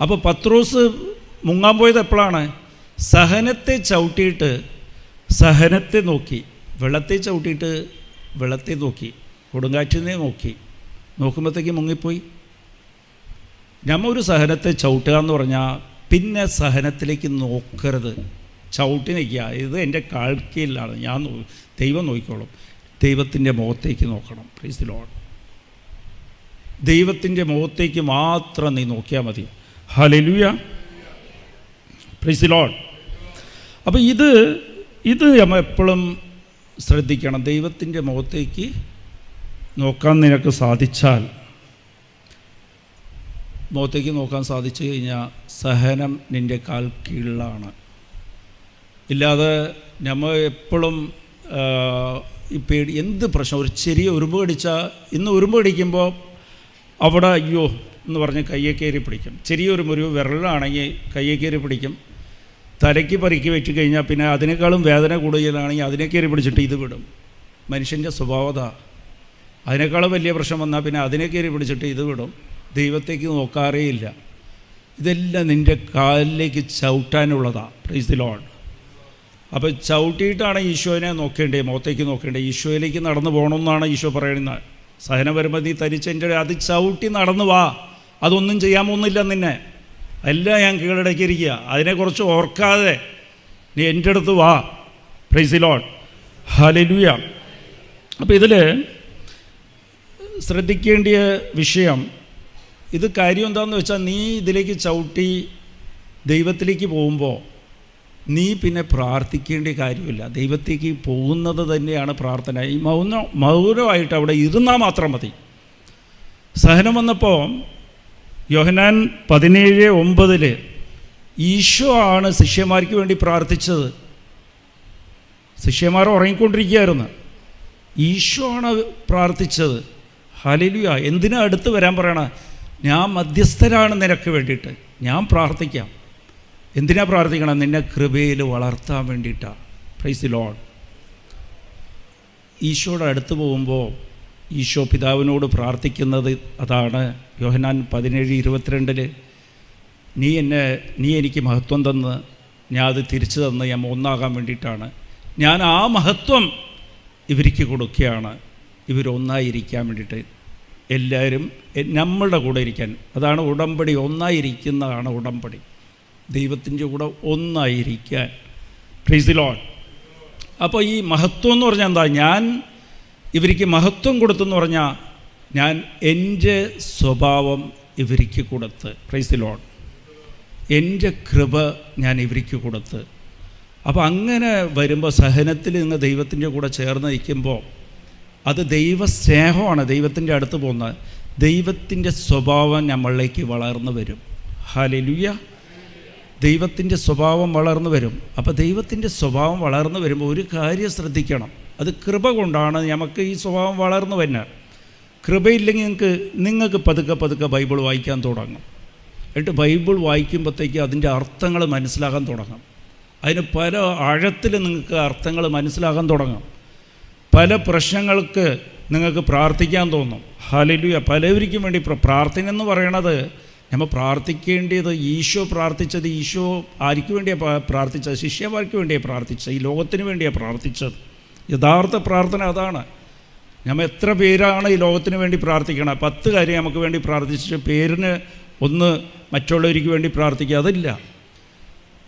അപ്പോൾ പത്രോസ് മുങ്ങാൻ പോയത് എപ്പോഴാണ്? സഹനത്തെ ചവിട്ടിയിട്ട് സഹനത്തെ നോക്കി, വെള്ളത്തെ ചവിട്ടിയിട്ട് വെള്ളത്തെ നോക്കി, കൊടുങ്കാറ്റിനെ നോക്കുമ്പോഴത്തേക്ക് മുങ്ങിപ്പോയി. നമ്മൾ ഒരു സഹനത്തെ ചവിട്ടുക എന്ന് പറഞ്ഞാൽ പിന്നെ സഹനത്തിലേക്ക് നോക്കരുത്, ചവിട്ടി നിൽക്കുക. ഇത് എൻ്റെ കാഴ്ചയിലാണ്, ദൈവം നോക്കിക്കോളും. ദൈവത്തിൻ്റെ മുഖത്തേക്ക് നോക്കണം. Price the Lord. ദൈവത്തിൻ്റെ മുഖത്തേക്ക് മാത്രം നീ നോക്കിയാൽ മതി. ഹല്ലേലൂയ. Price the lord. അപ്പോൾ ഇത് നമ്മൾ എപ്പോഴും ശ്രദ്ധിക്കണം. ദൈവത്തിൻ്റെ മുഖത്തേക്ക് നോക്കാൻ നിനക്ക് സാധിച്ചാൽ, മുഖത്തേക്ക് നോക്കാൻ സാധിച്ചു കഴിഞ്ഞാൽ സഹനം നിൻ്റെ കാൽ കീഴിലാണ്. ഇല്ലാതെ നമ്മൾ എപ്പോഴും ഈ പേടി, എന്ത് പ്രശ്നം, ഒരു ചെറിയ ഉറുമ്പ് കടിച്ചാൽ, ഇന്ന് ഉറുമ്പ് കടിക്കുമ്പോൾ അവിടെ അയ്യോ എന്ന് പറഞ്ഞ് കയ്യെ കയറി പിടിക്കും. ചെറിയൊരു വിരലാണെങ്കിൽ കയ്യെ കയറി പിടിക്കും. തലയ്ക്ക് പരിക്ക് വെച്ച് കഴിഞ്ഞാൽ പിന്നെ അതിനേക്കാളും വേദന കൂടുതലാണെങ്കിൽ അതിനെ കയറി പിടിച്ചിട്ട് ഇത് വിടും. മനുഷ്യൻ്റെ സ്വഭാവത. അതിനേക്കാളും വലിയ പ്രശ്നം വന്നാൽ പിന്നെ അതിനെ കയറി പിടിച്ചിട്ട് ഇത് വിടും. ദൈവത്തേക്ക് നോക്കാറേയില്ല. ഇതെല്ലാം നിൻ്റെ കാലിലേക്ക് ചവിട്ടാനുള്ളതാണ്. Praise the lord. അപ്പോൾ ചവിട്ടിയിട്ടാണ് ഈശോനെ നോക്കേണ്ടത്, മുഖത്തേക്ക് നോക്കേണ്ടത്. ഈശോയിലേക്ക് നടന്നു പോകണമെന്നാണ് ഈശോ പറയുന്നത്. സഹനം വരുമ്പോൾ നീ തരിച്ചെൻ്റെ അത് ചവിട്ടി നടന്നു വാ. അതൊന്നും ചെയ്യാൻ പോകുന്നില്ല നിന്നെ, എല്ലാം ഞാൻ കീഴടക്കിയിരിക്കുക. അതിനെക്കുറിച്ച് ഓർക്കാതെ നീ എൻ്റെ അടുത്ത് വാ. Price the lord. ഹല്ലേലൂയ. അപ്പോൾ ഇതിൽ ശ്രദ്ധിക്കേണ്ട വിഷയം, ഇത് കാര്യം എന്താണെന്ന് വെച്ചാൽ, നീ ഇതിലേക്ക് ചവിട്ടി ദൈവത്തിലേക്ക് പോകുമ്പോൾ നീ പിന്നെ പ്രാർത്ഥിക്കേണ്ട കാര്യമില്ല. ദൈവത്തേക്ക് പോകുന്നത് തന്നെയാണ് പ്രാർത്ഥന. ഈ മൗനമായിട്ട് അവിടെ ഇരുന്നാൽ മാത്രം മതി. സഹനം വന്നപ്പോൾ യോഹന്നാൻ 17:9 ഈശോ ആണ് ശിഷ്യന്മാർക്ക് വേണ്ടി പ്രാർത്ഥിച്ചത്. ശിഷ്യന്മാർ ഉറങ്ങിക്കൊണ്ടിരിക്കുകയായിരുന്നു, ഈശോ ആണ് പ്രാർത്ഥിച്ചത്. ഹല്ലേലൂയ. എന്തിനാ അടുത്ത് വരാൻ പറയണ? ഞാൻ മധ്യസ്ഥനാണ് നിനക്ക് വേണ്ടിയിട്ട്, ഞാൻ പ്രാർത്ഥിക്കാം. എന്തിനാ പ്രാർത്ഥിക്കണം? നിന്നെ കൃപയിൽ വളർത്താൻ വേണ്ടിയിട്ടാണ്. Price the Lord. ഈശോയുടെ അടുത്ത് പോകുമ്പോൾ ഈശോ പിതാവിനോട് പ്രാർത്ഥിക്കുന്നത് അതാണ്. യോഹന്നാൻ 17:22 നീ എനിക്ക് മഹത്വം തന്ന് ഞാൻ അത് തിരിച്ചു തന്ന് ഞാൻ ഒന്നാകാൻ വേണ്ടിയിട്ടാണ്. ഞാൻ ആ മഹത്വം ഇവർക്ക് കൊടുക്കുകയാണ്, ഇവരൊന്നായിരിക്കാൻ വേണ്ടിയിട്ട്. എല്ലാവരും നമ്മളുടെ കൂടെ ഇരിക്കാൻ. അതാണ് ഉടമ്പടി. ഒന്നായിരിക്കുന്നതാണ് ഉടമ്പടി. ദൈവത്തിൻ്റെ കൂടെ ഒന്നായിരിക്കാൻ. Price the lord. അപ്പോൾ ഈ മഹത്വം എന്ന് പറഞ്ഞാൽ എന്താ? ഞാൻ ഇവർക്ക് മഹത്വം കൊടുത്തെന്ന് പറഞ്ഞാൽ ഞാൻ എൻ്റെ സ്വഭാവം ഇവർക്ക് കൊടുത്ത്. Price the Lord. എൻ്റെ കൃപ ഞാൻ ഇവർക്ക് കൊടുത്ത്. അപ്പോൾ അങ്ങനെ വരുമ്പോൾ സഹനത്തിൽ നിങ്ങൾ ദൈവത്തിൻ്റെ കൂടെ ചേർന്ന് നിൽക്കുമ്പോൾ അത് ദൈവസ്നേഹമാണ്. ദൈവത്തിൻ്റെ അടുത്ത് പോകുന്നത്, ദൈവത്തിൻ്റെ സ്വഭാവം നമ്മളിലേക്ക് വളർന്നു വരും. ഹല്ലേലൂയ. ദൈവത്തിൻ്റെ സ്വഭാവം വളർന്നു വരും. അപ്പോൾ ദൈവത്തിൻ്റെ സ്വഭാവം വളർന്നു വരുമ്പോൾ ഒരു കാര്യം ശ്രദ്ധിക്കണം, അത് കൃപ കൊണ്ടാണ് നമുക്ക് ഈ സ്വഭാവം വളർന്നു വരുന്നത്. കൃപയില്ലെങ്കിൽ നിങ്ങൾക്ക് പതുക്കെ ബൈബിൾ വായിക്കാൻ തുടങ്ങും. എന്നിട്ട് ബൈബിൾ വായിക്കുമ്പോഴത്തേക്ക് അതിൻ്റെ അർത്ഥങ്ങൾ മനസ്സിലാകാൻ തുടങ്ങും. അതിന് പല ആഴത്തിൽ നിങ്ങൾക്ക് അർത്ഥങ്ങൾ മനസ്സിലാകാൻ തുടങ്ങും. പല പ്രശ്നങ്ങൾക്ക് നിങ്ങൾക്ക് പ്രാർത്ഥിക്കാൻ തോന്നും. ഹല്ലേലൂയ. പലവർക്കും വേണ്ടി പ്രാർത്ഥന എന്ന് പറയണത്, നമ്മൾ പ്രാർത്ഥിക്കേണ്ടത് ഈശോ പ്രാർത്ഥിച്ചത്, ഈശോ ആർക്ക് വേണ്ടിയാണ് പ്രാർത്ഥിച്ചത്? ശിഷ്യന്മാർക്ക് വേണ്ടിയാണ് പ്രാർത്ഥിച്ചത്, ഈ ലോകത്തിന് വേണ്ടിയാണ് പ്രാർത്ഥിച്ചത്. യഥാർത്ഥ പ്രാർത്ഥന അതാണ്. നമ്മൾ എത്ര പേരാണ് ഈ ലോകത്തിന് വേണ്ടി പ്രാർത്ഥിക്കണം? 10 കാര്യം നമുക്ക് വേണ്ടി പ്രാർത്ഥിച്ചിട്ട് പേരിന് ഒന്ന് മറ്റുള്ളവർക്ക് വേണ്ടി പ്രാർത്ഥിക്കുക, അതില്ല.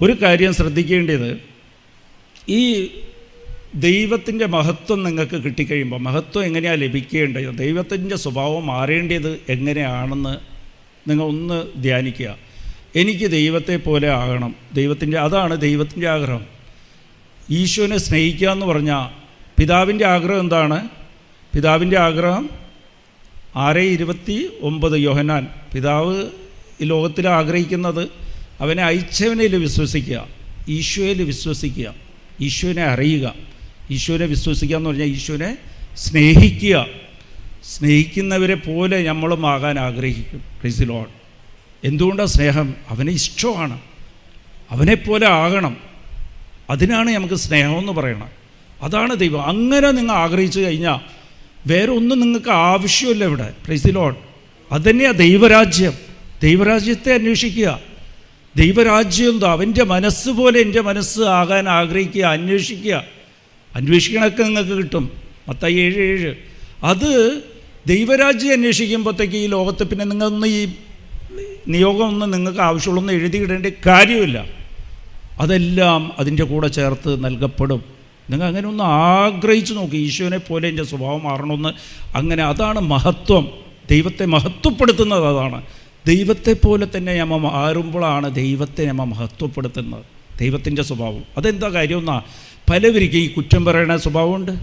ഒരു കാര്യം ശ്രദ്ധിക്കേണ്ടത്, ഈ ദൈവത്തിൻ്റെ മഹത്വം നിങ്ങൾക്ക് കിട്ടിക്കഴിയുമ്പോൾ, മഹത്വം എങ്ങനെയാണ് ലഭിക്കേണ്ടത്, ദൈവത്തിൻ്റെ സ്വഭാവം മാറേണ്ടത് എങ്ങനെയാണെന്ന് നിങ്ങൾ ഒന്ന് ധ്യാനിക്കുക. എനിക്ക് ദൈവത്തെ പോലെ ആകണം. അതാണ് ദൈവത്തിൻ്റെ ആഗ്രഹം. ഈശോനെ സ്നേഹിക്കുക എന്ന് പറഞ്ഞാൽ പിതാവിൻ്റെ ആഗ്രഹം എന്താണ്? പിതാവിൻ്റെ ആഗ്രഹം 6:29 യോഹന്നാൻ, പിതാവ് ഈ ലോകത്തിൽ ആഗ്രഹിക്കുന്നത് അവനെ അയച്ചവനിൽ വിശ്വസിക്കുക, ഈശോയിൽ വിശ്വസിക്കുക, ഈശോനെ അറിയുക. ഈശോനെ വിശ്വസിക്കുക എന്ന് പറഞ്ഞാൽ ഈശോനെ സ്നേഹിക്കുക. സ്നേഹിക്കുന്നവരെ പോലെ നമ്മളും ആകാൻ ആഗ്രഹിക്കും. Price the Lord. എന്തുകൊണ്ടാണ് സ്നേഹം? അവനെ ഇഷ്ടമാണ്, അവനെപ്പോലെ ആകണം. അതിനാണ് നമുക്ക് സ്നേഹമെന്ന് പറയണം. അതാണ് ദൈവം. അങ്ങനെ നിങ്ങൾ ആഗ്രഹിച്ചു കഴിഞ്ഞാൽ വേറെ ഒന്നും നിങ്ങൾക്ക് ആവശ്യമില്ല ഇവിടെ. Price the Lord. അതുതന്നെയാണ് ദൈവരാജ്യം. ദൈവരാജ്യത്തെ അന്വേഷിക്കുക. ദൈവരാജ്യം എന്താ? അവൻ്റെ മനസ്സ് പോലെ എൻ്റെ മനസ്സ് ആകാൻ ആഗ്രഹിക്കുക, അന്വേഷിക്കണമൊക്കെ നിങ്ങൾക്ക് കിട്ടും. മത്തായി 7:7. അത് ദൈവരാജ്യം അന്വേഷിക്കുമ്പോഴത്തേക്ക് ഈ ലോകത്ത് പിന്നെ നിങ്ങളൊന്നും ഈ നിയോഗമൊന്നും നിങ്ങൾക്ക് ആവശ്യമുള്ളൊന്നും എഴുതിയിടേണ്ട കാര്യമില്ല. അതെല്ലാം അതിൻ്റെ കൂടെ ചേർത്ത് നൽകപ്പെടും. നിങ്ങൾ അങ്ങനെ ഒന്ന് ആഗ്രഹിച്ച് നോക്കി, ഈശോനെ പോലെ എൻ്റെ സ്വഭാവം മാറണമെന്ന്. അങ്ങനെ അതാണ് മഹത്വം. ദൈവത്തെ മഹത്വപ്പെടുത്തുന്നത് അതാണ്. ദൈവത്തെ പോലെ തന്നെ നമ്മൾ മാറുമ്പോഴാണ് ദൈവത്തെ നമ്മൾ മഹത്വപ്പെടുത്തുന്നത്. ദൈവത്തിൻ്റെ സ്വഭാവം അതെന്താ കാര്യം എന്നാ, പലവരിക്കും ഈ കുറ്റം പറയുന്ന സ്വഭാവമുണ്ട്.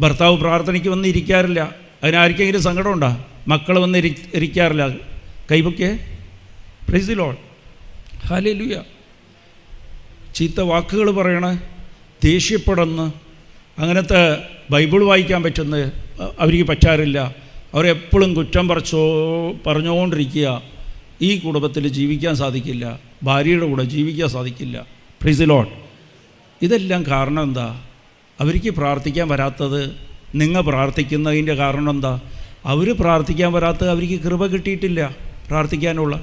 ഭർത്താവ് പ്രാർത്ഥനയ്ക്ക് വന്ന് ഇരിക്കാറില്ല, അതിനാർക്കെങ്കിലും സങ്കടമുണ്ടോ? മക്കൾ വന്ന് ഇരിക്കാറില്ല, കൈവയ്ക്ക്. Praise the lord. ഹല്ലേലൂയ. ചീത്ത വാക്കുകൾ പറയണ, ദേഷ്യപ്പെടുന്ന, അങ്ങനത്തെ ബൈബിൾ വായിക്കാൻ പറ്റുന്ന അവർക്ക് പറ്റാറില്ല. അവരെപ്പോഴും കുറ്റം പറഞ്ഞുകൊണ്ടിരിക്കുക. ഈ കുടുംബത്തിൽ ജീവിക്കാൻ സാധിക്കില്ല, ഭാര്യയുടെ കൂടെ ജീവിക്കാൻ സാധിക്കില്ല. Price the Lord. ഇതെല്ലാം കാരണം എന്താ? അവർക്ക് പ്രാർത്ഥിക്കാൻ വരാത്തത്. നിങ്ങൾ പ്രാർത്ഥിക്കുന്നതിൻ്റെ കാരണം എന്താ? അവർ പ്രാർത്ഥിക്കാൻ വരാത്തത് അവർക്ക് കൃപ കിട്ടിയിട്ടില്ല പ്രാർത്ഥിക്കാനുള്ള.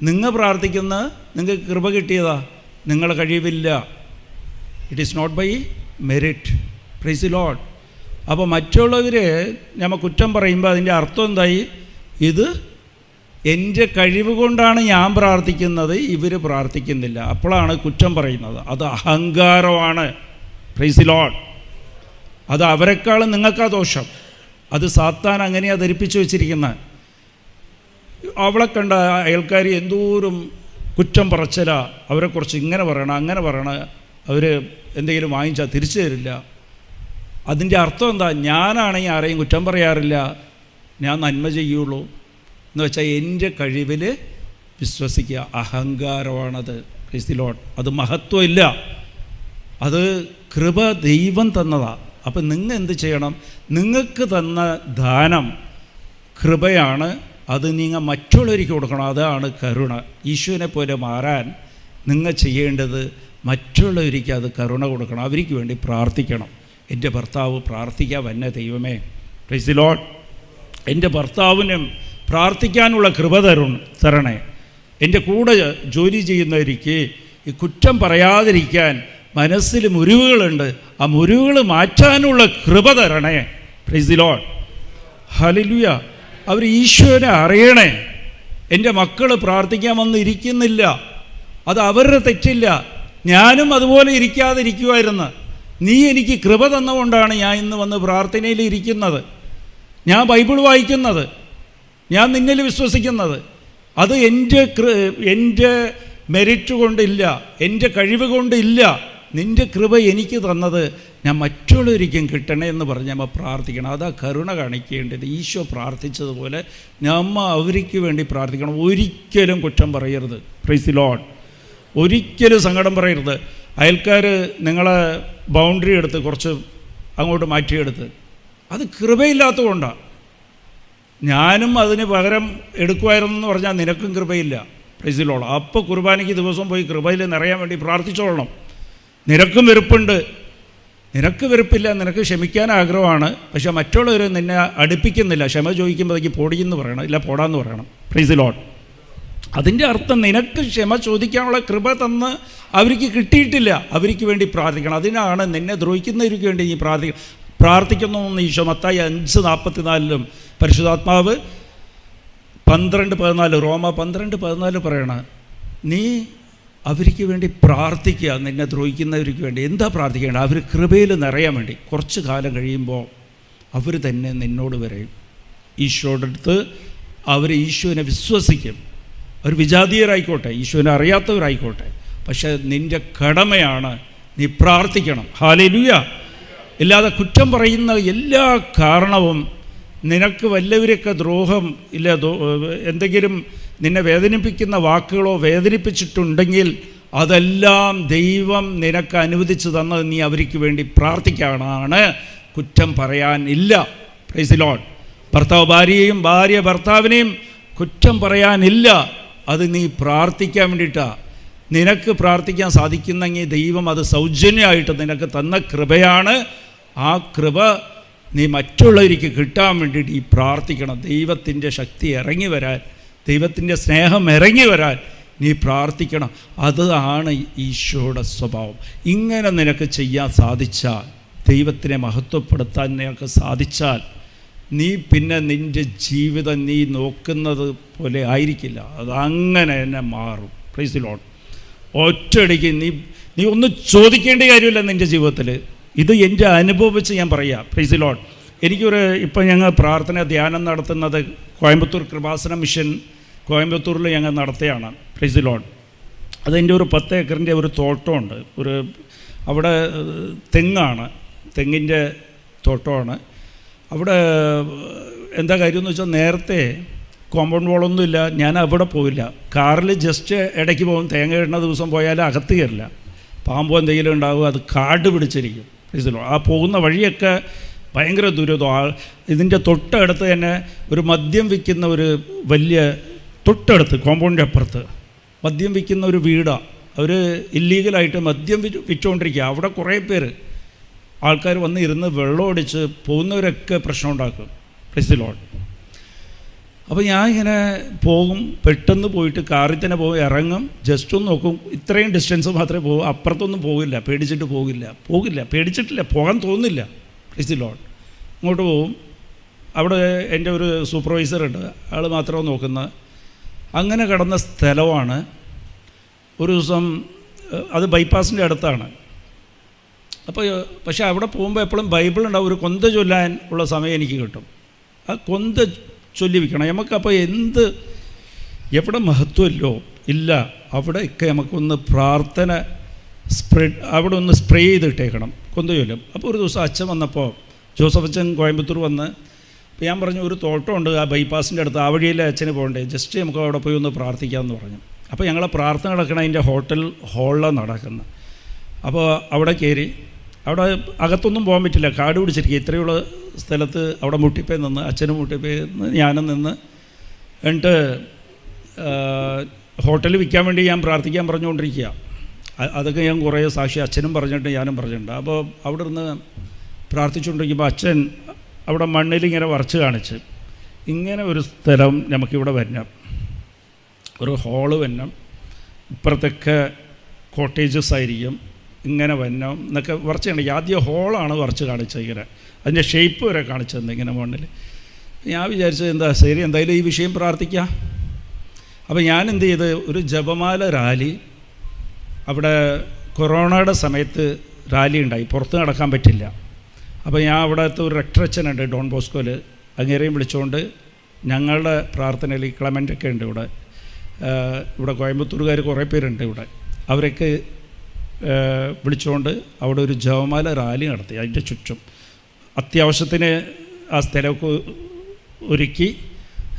നിങ്ങൾ പ്രാർത്ഥിക്കുന്ന, നിങ്ങൾക്ക് കൃപ കിട്ടിയതാ, നിങ്ങളെ കഴിവില്ല. It is not by merit. Praise the lord. അപ്പോൾ മറ്റുള്ളവർ നമ്മൾ കുറ്റം പറയുമ്പോൾ അതിൻ്റെ അർത്ഥം എന്തായി? ഇത് എൻ്റെ കഴിവ് കൊണ്ടാണ് ഞാൻ പ്രാർത്ഥിക്കുന്നത്, ഇവർ പ്രാർത്ഥിക്കുന്നില്ല. അപ്പോഴാണ് കുറ്റം പറയുന്നത്. അത് അഹങ്കാരമാണ്. Praise the lord. അത് അവരെക്കാളും നിങ്ങൾക്കാ ദോഷം. അത് സാത്താൻ അങ്ങനെയാണ് ധരിപ്പിച്ചു വെച്ചിരിക്കുന്നത്. അവളെ കണ്ട അയൽക്കാർ എന്തോരം കുറ്റം പറച്ചില, അവരെക്കുറിച്ച് ഇങ്ങനെ പറയണം അങ്ങനെ പറയണം, അവർ എന്തെങ്കിലും വാങ്ങിച്ചാൽ തിരിച്ചു തരില്ല. അതിൻ്റെ അർത്ഥം എന്താ? ഞാനാണെങ്കിൽ ആരെയും കുറ്റം പറയാറില്ല, ഞാൻ നന്മ ചെയ്യുള്ളൂ എന്ന് വെച്ചാൽ എൻ്റെ കഴിവിൽ വിശ്വസിക്കുക. അഹങ്കാരമാണത്. Praise the lord. അത് മഹത്വം ഇല്ല, അത് കൃപ ദൈവം തന്നതാണ്. അപ്പം നിങ്ങൾ എന്ത് ചെയ്യണം? നിങ്ങൾക്ക് തന്ന ദാനം കൃപയാണ്, അത് നിങ്ങൾ മറ്റുള്ളവർക്ക് കൊടുക്കണം. അതാണ് കരുണ. ഈശോനെ പോലെ മാറാൻ നിങ്ങൾ ചെയ്യേണ്ടത് മറ്റുള്ളവർക്ക് അത് കരുണ കൊടുക്കണം, അവർക്ക് വേണ്ടി പ്രാർത്ഥിക്കണം. എൻ്റെ ഭർത്താവ് പ്രാർത്ഥിക്കാൻ വന്നെ ദൈവമേ, പ്രൈസ് ദി ലോർഡ്, എൻ്റെ ഭർത്താവിനും പ്രാർത്ഥിക്കാനുള്ള കൃപ തരണേ. എൻ്റെ കൂടെ ജോലി ചെയ്യുന്നവർക്ക് ഈ കുറ്റം പറയാതിരിക്കാൻ മനസ്സിൽ മുറിവുകളുണ്ട്, ആ മുറിവുകൾ മാറ്റാനുള്ള കൃപ തരണേ. Price the lord. ഹല്ലേലൂയ. അവർ ഈശോനെ അറിയണേ. എൻ്റെ മക്കൾ പ്രാർത്ഥിക്കാൻ വന്നിരിക്കുന്നില്ല, അത് അവരുടെ തെറ്റില്ല, ഞാനും അതുപോലെ ഇരിക്കാതിരിക്കുമായിരുന്നു. നീ എനിക്ക് കൃപ തന്നുകൊണ്ടാണ് ഞാൻ ഇന്ന് വന്ന് പ്രാർത്ഥനയിൽ ഇരിക്കുന്നത്, ഞാൻ ബൈബിൾ വായിക്കുന്നത്, ഞാൻ നിന്നിൽ വിശ്വസിക്കുന്നത്. അത് എൻ്റെ മെറിറ്റ് കൊണ്ടില്ല, എൻ്റെ കഴിവ് കൊണ്ടില്ല. നിൻ്റെ കൃപ എനിക്ക് തന്നത് ഞാൻ മറ്റുള്ളവരിക്കും കിട്ടണേ എന്ന് പറഞ്ഞ് നമ്മൾ പ്രാർത്ഥിക്കണം. അതാ കരുണ കാണിക്കേണ്ടത്. ഈശോ പ്രാർത്ഥിച്ചതുപോലെ നമ്മൾ അവർക്ക് വേണ്ടി പ്രാർത്ഥിക്കണം. ഒരിക്കലും കുറ്റം പറയരുത്. Price the Lord. ഒരിക്കലും സങ്കടം പറയരുത്. അയൽക്കാർ നിങ്ങളെ ബൗണ്ടറി എടുത്ത് കുറച്ച് അങ്ങോട്ട് മാറ്റിയെടുത്ത്, അത് കൃപയില്ലാത്തതുകൊണ്ടാണ്. ഞാനും അതിന് പകരം എടുക്കുമായിരുന്നു എന്ന് പറഞ്ഞാൽ നിനക്കും കൃപയില്ല. Price the lord. അപ്പോൾ കുർബാനയ്ക്ക് ദിവസം പോയി കൃപയിൽ നിറയാൻ വേണ്ടി പ്രാർത്ഥിച്ചോളണം. നിനക്കും വെറുപ്പുണ്ട്, നിനക്ക് വെറുപ്പില്ല, നിനക്ക് ക്ഷമിക്കാൻ ആഗ്രഹമാണ്, പക്ഷേ മറ്റുള്ളവർ നിന്നെ അടുപ്പിക്കുന്നില്ല. ക്ഷമ ചോദിക്കുമ്പോഴേക്ക് പൊടിയെന്ന് പറയണം, ഇല്ല പോടാന്ന് പറയണം. Price the Lord. അതിൻ്റെ അർത്ഥം നിനക്ക് ക്ഷമ ചോദിക്കാനുള്ള കൃപ തന്ന് അവർക്ക് കിട്ടിയിട്ടില്ല. അവർക്ക് വേണ്ടി പ്രാർത്ഥിക്കണം. അതിനാണ് നിന്നെ ദ്രോഹിക്കുന്നവർക്ക് വേണ്ടി നീ പ്രാർത്ഥിക്കുന്നു എന്ന് ഈശോ മത്തായി 5:44 പരിശുദ്ധാത്മാവ് 12:14 റോമ 12:14 പറയണ, നീ അവർക്ക് വേണ്ടി പ്രാർത്ഥിക്കുക. നിന്നെ ദ്രോഹിക്കുന്നവർക്ക് വേണ്ടി എന്താ പ്രാർത്ഥിക്കേണ്ടത്? അവർ കൃപയിൽ നിറയാൻ വേണ്ടി. കുറച്ച് കാലം കഴിയുമ്പോൾ അവർ തന്നെ നിന്നോട് വരെയും ഈശോയുടെ അടുത്ത് അവർ ഈശോനെ വിശ്വസിക്കും. അവർ വിജാതീയരായിക്കോട്ടെ, ഈശോനെ അറിയാത്തവരായിക്കോട്ടെ, പക്ഷേ നിൻ്റെ കടമയാണ് നീ പ്രാർത്ഥിക്കണം. ഹല്ലേലൂയ. ഇല്ലാതെ കുറ്റം പറയുന്ന എല്ലാ കാരണവും നിനക്ക് വല്ലവരൊക്കെ ദ്രോഹം ഇല്ല, എന്തെങ്കിലും നിന്നെ വേദനിപ്പിക്കുന്ന വാക്കുകളോ വേദനിപ്പിച്ചിട്ടുണ്ടെങ്കിൽ അതെല്ലാം ദൈവം നിനക്ക് അനുവദിച്ചു തന്നത് നീ അവർക്ക് വേണ്ടി പ്രാർത്ഥിക്കാനാണ്. കുറ്റം പറയാനില്ല. Price the Lord. ഭർത്താവ് ഭാര്യയെയും ഭാര്യ ഭർത്താവിനെയും കുറ്റം പറയാനില്ല. അത് നീ പ്രാർത്ഥിക്കാൻ വേണ്ടിയിട്ടാണ്. നിനക്ക് പ്രാർത്ഥിക്കാൻ സാധിക്കുന്നെങ്കിൽ ദൈവം അത് സൗജന്യമായിട്ട് നിനക്ക് തന്ന കൃപയാണ്. ആ കൃപ നീ മറ്റുള്ളവർക്ക് കിട്ടാൻ വേണ്ടിയിട്ട് ഈ പ്രാർത്ഥിക്കണം. ദൈവത്തിൻ്റെ ശക്തി ഇറങ്ങി വരാൻ, ദൈവത്തിൻ്റെ സ്നേഹം ഇറങ്ങി വരാൻ നീ പ്രാർത്ഥിക്കണം. അതാണ് ഈശോയുടെ സ്വഭാവം. ഇങ്ങനെ നിനക്ക് ചെയ്യാൻ സാധിച്ചാൽ, ദൈവത്തിനെ മഹത്വപ്പെടുത്താൻ നിനക്ക് സാധിച്ചാൽ, നീ പിന്നെ നിൻ്റെ ജീവിതം നീ നോക്കുന്നത് പോലെ ആയിരിക്കില്ല. അതങ്ങനെ തന്നെ മാറും. Price the Lord. ഒറ്റയടിക്ക് നീ ഒന്നും ചോദിക്കേണ്ട കാര്യമില്ല നിൻ്റെ ജീവിതത്തിൽ. ഇത് എൻ്റെ അനുഭവം വെച്ച് ഞാൻ പറയാം. Price the Lord. ഇപ്പം ഞങ്ങൾ പ്രാർത്ഥന ധ്യാനം നടത്തുന്നത് കോയമ്പത്തൂർ കൃപാസന മിഷൻ കോയമ്പത്തൂരിൽ ഞങ്ങൾ നടത്തുകയാണ്. Price the Lord. അതെൻ്റെ ഒരു 10 ഏക്കറിൻ്റെ ഒരു തോട്ടമുണ്ട്. അവിടെ തെങ്ങാണ്, തെങ്ങിൻ്റെ തോട്ടമാണ്. അവിടെ എന്താ കാര്യം എന്ന് വെച്ചാൽ, നേരത്തെ കോമ്പൗണ്ട് വാളൊന്നുമില്ല. ഞാൻ അവിടെ പോയില്ല. കാറിൽ ജസ്റ്റ് ഇടയ്ക്ക് പോകും. തേങ്ങ ഇടുന്ന ദിവസം പോയാൽ അകത്ത് കയറില്ല. പാമ്പോ എന്തെങ്കിലും ഉണ്ടാവും, അത് കാട് പിടിച്ചിരിക്കും. ആ പോകുന്ന വഴിയൊക്കെ ഭയങ്കര ദുരിതം. ഇതിൻ്റെ തൊട്ടടുത്ത് തന്നെ ഒരു മദ്യം വിൽക്കുന്ന ഒരു വലിയ, തൊട്ടടുത്ത് കോമ്പൗണ്ടിൻ്റെ അപ്പുറത്ത് മദ്യം വിൽക്കുന്ന ഒരു വീടാണ്. അവർ ഇല്ലീഗലായിട്ട് മദ്യം വിറ്റുകൊണ്ടിരിക്കുക. അവിടെ കുറേ പേര് ആൾക്കാർ വന്ന് ഇരുന്ന് വെള്ളം അടിച്ച് പോകുന്നവരൊക്കെ പ്രശ്നം ഉണ്ടാക്കും. Price the lord. അപ്പോൾ ഞാൻ ഇങ്ങനെ പോകും, പെട്ടെന്ന് പോയിട്ട് കാറിൽ തന്നെ പോകും, ഇറങ്ങും, ജസ്റ്റ് ഒന്ന് നോക്കും. ഇത്രയും ഡിസ്റ്റൻസ് മാത്രമേ പോകും, അപ്പുറത്തൊന്നും പോകില്ല. പേടിച്ചിട്ട് പോകില്ല, പേടിച്ചിട്ടില്ല, പോകാൻ തോന്നുന്നില്ല. Price the Lord. ഇങ്ങോട്ട് പോകും. അവിടെ എൻ്റെ ഒരു സൂപ്പർവൈസറുണ്ട്, ആൾ മാത്രമാണ് നോക്കുന്നത്. അങ്ങനെ കിടന്ന സ്ഥലമാണ്. ഒരു ദിവസം അത് ബൈപ്പാസിൻ്റെ അടുത്താണ്. പക്ഷേ അവിടെ പോകുമ്പോൾ എപ്പോഴും ബൈബിൾ ഉണ്ടാവും. ഒരു കൊന്ത ചൊല്ലാൻ ഉള്ള സമയം എനിക്ക് കിട്ടും. ആ കൊന്ത ചൊല്ലി വയ്ക്കണം. നമുക്കപ്പോൾ എവിടെ മഹത്വമില്ലോ ഇല്ല, അവിടെയൊക്കെ നമുക്കൊന്ന് പ്രാർത്ഥന അവിടെ ഒന്ന് സ്പ്രേ ചെയ്തിട്ടേക്കണം, കൊന്ത ചൊല്ലും. അപ്പോൾ ഒരു ദിവസം അച്ഛൻ വന്നപ്പോൾ, ജോസഫ് അച്ഛൻ കോയമ്പത്തൂർ വന്ന്, അപ്പോൾ ഞാൻ പറഞ്ഞു ഒരു തോട്ടമുണ്ട് ആ ബൈപ്പാസിൻ്റെ അടുത്ത്, ആ വഴിയിലെ അച്ഛന് പോകണ്ടേ, ജസ്റ്റ് നമുക്ക് അവിടെ പോയി ഒന്ന് പ്രാർത്ഥിക്കാമെന്ന് പറഞ്ഞു. അപ്പോൾ ഞങ്ങളെ പ്രാർത്ഥന നടക്കണം അതിൻ്റെ ഹാളിലാണ് നടക്കുന്നത്. അപ്പോൾ അവിടെ കയറി, അവിടെ അകത്തൊന്നും പോകാൻ പറ്റില്ല, കാട് പിടിച്ചിരിക്കുക. ഇത്രയുള്ള സ്ഥലത്ത് അവിടെ മുട്ടിപ്പേ നിന്ന്, അച്ഛനും മുട്ടിപ്പേ നിന്ന്, ഞാനും നിന്ന്. എന്നിട്ട് ഹോട്ടൽ വിൽക്കാൻ വേണ്ടി ഞാൻ പ്രാർത്ഥിക്കാൻ പറഞ്ഞുകൊണ്ടിരിക്കുക. അതൊക്കെ ഞാൻ കുറേ സാക്ഷി അച്ഛനും പറഞ്ഞിട്ട് ഞാനും പറഞ്ഞിട്ടുണ്ട്. അപ്പോൾ അവിടെ നിന്ന് പ്രാർത്ഥിച്ചുകൊണ്ടിരിക്കുമ്പോൾ അച്ഛൻ അവിടെ മണ്ണിലിങ്ങനെ വരച്ച് കാണിച്ച്, ഇങ്ങനെ ഒരു സ്ഥലം നമുക്കിവിടെ വരണം, ഒരു ഹോള് വരണം, ഇപ്പുറത്തൊക്കെ കോട്ടേജസ് ആയിരിക്കും, ഇങ്ങനെ വരണം എന്നൊക്കെ വരച്ച് കാണിക്കുക. ആദ്യം ഹോളാണ് വരച്ച് കാണിച്ചത്, ഇങ്ങനെ അതിൻ്റെ ഷേപ്പ് വരെ കാണിച്ചത് ഇങ്ങനെ മണ്ണിൽ. ഞാൻ വിചാരിച്ചത് എന്താ ശരി, എന്തായാലും ഈ വിഷയം പ്രാർത്ഥിക്കാം. അപ്പോൾ ഞാൻ എന്ത് ചെയ്ത്, ഒരു ജപമാല റാലി, അവിടെ കൊറോണയുടെ സമയത്ത് റാലി ഉണ്ടായി, പുറത്ത് നടക്കാൻ പറ്റില്ല. അപ്പോൾ ഞാൻ അവിടുത്തെ ഒരു റെക്ടറച്ഛനുണ്ട് ഡോൺ ബോസ്കോയിൽ, അങ്ങേരെയും വിളിച്ചുകൊണ്ട് ഞങ്ങളുടെ പ്രാർത്ഥനയിൽ ഈ ക്ലമൻ്റൊക്കെ ഉണ്ട് ഇവിടെ കോയമ്പത്തൂരുകാർ കുറേ പേരുണ്ട് ഇവിടെ, അവരൊക്കെ വിളിച്ചുകൊണ്ട് അവിടെ ഒരു ജപമാല റാലി നടത്തി. അതിൻ്റെ ചുറ്റും അത്യാവശ്യത്തിന് ആ സ്ഥലമൊക്കെ ഒരുക്കി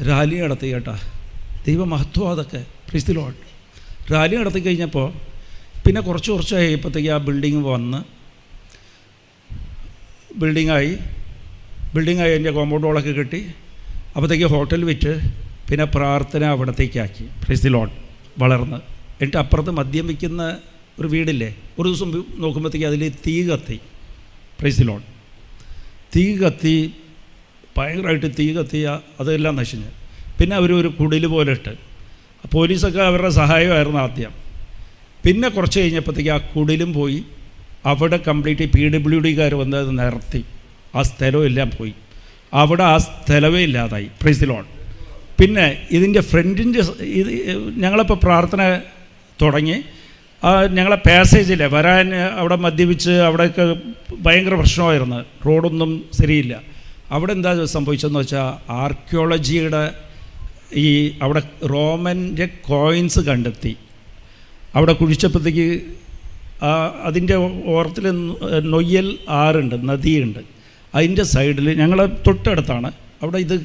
റാലി നടത്തി കേട്ടോ. ദൈവമഹത്വം അതൊക്കെ. Price the Lord. റാലി നടത്തി കഴിഞ്ഞപ്പോൾ പിന്നെ കുറച്ച് കഴിയുമ്പോഴത്തേക്ക് ആ ബിൽഡിങ്ങായി അതിൻ്റെ കോമ്പൗണ്ട് വാളൊക്കെ കെട്ടി. അപ്പോഴത്തേക്ക് ഹോട്ടൽ വിറ്റ് പിന്നെ പ്രാർത്ഥന അവിടത്തേക്കാക്കി. Price the Lord. വളർന്ന് എന്നിട്ട് അപ്പുറത്ത് മദ്യം വിൽക്കുന്ന ഒരു വീടില്ലേ, ഒരു ദിവസം നോക്കുമ്പോഴത്തേക്ക് അതിൽ തീ കത്തി. Price the Lord. തീ കത്തി, ഭയങ്കരമായിട്ട് തീ കത്തിയ അതെല്ലാം നശിഞ്ഞ്. പിന്നെ അവർ ഒരു കുടിൽ പോലെ ഇട്ട്, പോലീസൊക്കെ അവരുടെ സഹായമായിരുന്നു ആദ്യം. പിന്നെ കുറച്ച് കഴിഞ്ഞപ്പോഴത്തേക്ക് ആ കുടിലും പോയി. അവിടെ കംപ്ലീറ്റ് PWDക്കാർ വന്ന് അത് നിർത്തി. ആ സ്ഥലവും എല്ലാം പോയി. അവിടെ ആ സ്ഥലമേ ഇല്ലാതായി. Price the Lord. പിന്നെ ഇതിൻ്റെ ഫ്രണ്ടിൻ്റെ ഇത് ഞങ്ങളിപ്പോൾ പ്രാർത്ഥന തുടങ്ങി. ഞങ്ങളെ പാസേജിൽ വരാൻ അവിടെ മദ്യപിച്ച് അവിടെയൊക്കെ ഭയങ്കര പ്രശ്നമായിരുന്നു. റോഡൊന്നും ശരിയില്ല. അവിടെ എന്താ സംഭവിച്ചതെന്ന് വെച്ചാൽ ആർക്കിയോളജിയുടെ അവിടെ റോമൻ്റെ കോയിൻസ് കണ്ടെത്തി. അവിടെ കുഴിച്ചപ്പോഴത്തേക്ക് അതിൻ്റെ ഓരത്തിൽ നൊയ്യൽ ആറുണ്ട്, നദിയുണ്ട്. അതിൻ്റെ സൈഡിൽ ഞങ്ങളെ തൊട്ടടുത്താണ്. അവിടെ ഇത്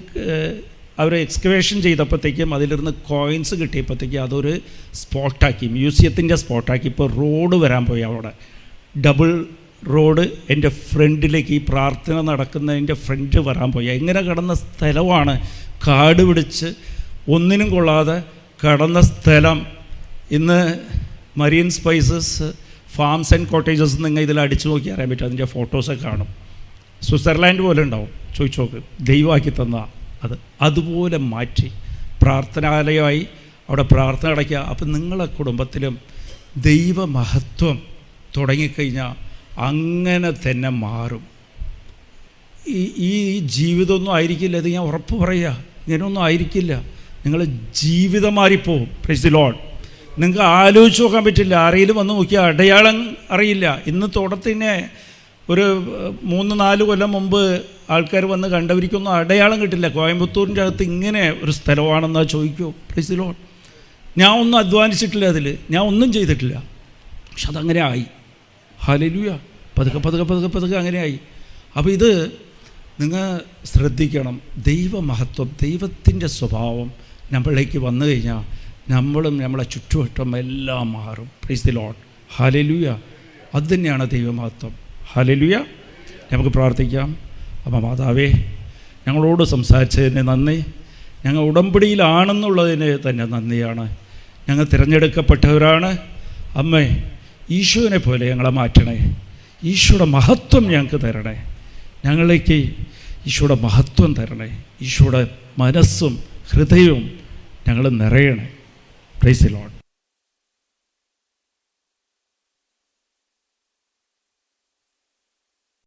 അവർ എക്സ്കവേഷൻ ചെയ്തപ്പോഴത്തേക്കും അതിലിരുന്ന് കോയിൻസ് കിട്ടിയപ്പോഴത്തേക്കും അതൊരു സ്പോട്ടാക്കി, മ്യൂസിയത്തിൻ്റെ സ്പോട്ടാക്കി. ഇപ്പോൾ റോഡ് വരാൻ പോയി. അവിടെ ഡബിൾ റോഡ് എൻ്റെ ഫ്രണ്ടിലേക്ക്, ഈ പ്രാർത്ഥന നടക്കുന്നതിൻ്റെ ഫ്രണ്ട് വരാൻ പോയി. എങ്ങനെ കിടന്ന സ്ഥലമാണ്, കാട് പിടിച്ച് ഒന്നിനും കൊള്ളാതെ കിടന്ന സ്ഥലം. ഇന്ന് marine spices farms and cottages നിങ്ങൾ ഇതിൽ അടിച്ചു നോക്കി അറിയാൻ പറ്റും. അതിൻ്റെ ഫോട്ടോസൊക്കെ കാണും. സ്വിറ്റ്സർലാൻഡ് പോലെ ഉണ്ടാവും. ചോദിച്ചു നോക്ക്. ദൈവമാക്കി തന്ന അതുപോലെ മാറ്റി പ്രാർത്ഥനാലയമായി അവിടെ പ്രാർത്ഥന അടയ്ക്കുക. അപ്പം നിങ്ങളെ കുടുംബത്തിലും ദൈവമഹത്വം തുടങ്ങിക്കഴിഞ്ഞാൽ അങ്ങനെ തന്നെ മാറും. ഈ ജീവിതമൊന്നും ആയിരിക്കില്ല. ഇത് ഞാൻ ഉറപ്പ് പറയുക, ഇങ്ങനെയൊന്നും ആയിരിക്കില്ല. നിങ്ങൾ ജീവിതം മാറിപ്പോവും. Praise the lord. നിങ്ങൾക്ക് ആലോചിച്ച് നോക്കാൻ പറ്റില്ല. ആരെങ്കിലും വന്ന് നോക്കിയാൽ അടയാളം അറിയില്ല. ഇന്ന് തുടത്തിനെ ഒരു 3-4 കൊല്ലം മുമ്പ് ആൾക്കാർ വന്ന് കണ്ടവർക്കൊന്നും അടയാളം കിട്ടില്ല. കോയമ്പത്തൂരിൻ്റെ അകത്ത് ഇങ്ങനെ ഒരു സ്ഥലമാണെന്നാ ചോദിക്കുമോ? Praise the lord. ഞാൻ ഒന്നും അധ്വാനിച്ചിട്ടില്ല, അതിൽ ഞാൻ ഒന്നും ചെയ്തിട്ടില്ല. പക്ഷെ അതങ്ങനെ ആയി. ഹല്ലേലൂയ. പതുക്കെ പതുക്കെ പതുക്കെ പതുക്കെ അങ്ങനെ ആയി. അപ്പോൾ ഇത് നിങ്ങൾ ശ്രദ്ധിക്കണം. ദൈവമഹത്വം, ദൈവത്തിൻ്റെ സ്വഭാവം നമ്മളിലേക്ക് വന്നു കഴിഞ്ഞാൽ നമ്മളും നമ്മളെ ചുറ്റുവട്ടം എല്ലാം മാറും. Price the lord. ഹല്ലേലൂയ. അത് തന്നെയാണ് ദൈവമഹത്വം. ഹല്ലേലൂയ. നമുക്ക് പ്രാർത്ഥിക്കാം. അപ്പം മാതാവേ, ഞങ്ങളോട് സംസാരിച്ചതിന് നന്ദി. ഞങ്ങൾ ഉടമ്പടിയിലാണെന്നുള്ളതിന് തന്നെ നന്ദിയാണ്. ഞങ്ങൾ തിരഞ്ഞെടുക്കപ്പെട്ടവരാണ്. അമ്മേ, ഈശോനെ പോലെ ഞങ്ങളെ മാറ്റണേ. ഈശോയുടെ മഹത്വം ഞങ്ങൾക്ക് തരണേ. ഞങ്ങളിലേക്ക് ഈശോയുടെ മഹത്വം തരണേ. ഈശോയുടെ മനസ്സും ഹൃദയവും ഞങ്ങൾ നിറയണേ. Price the Lord.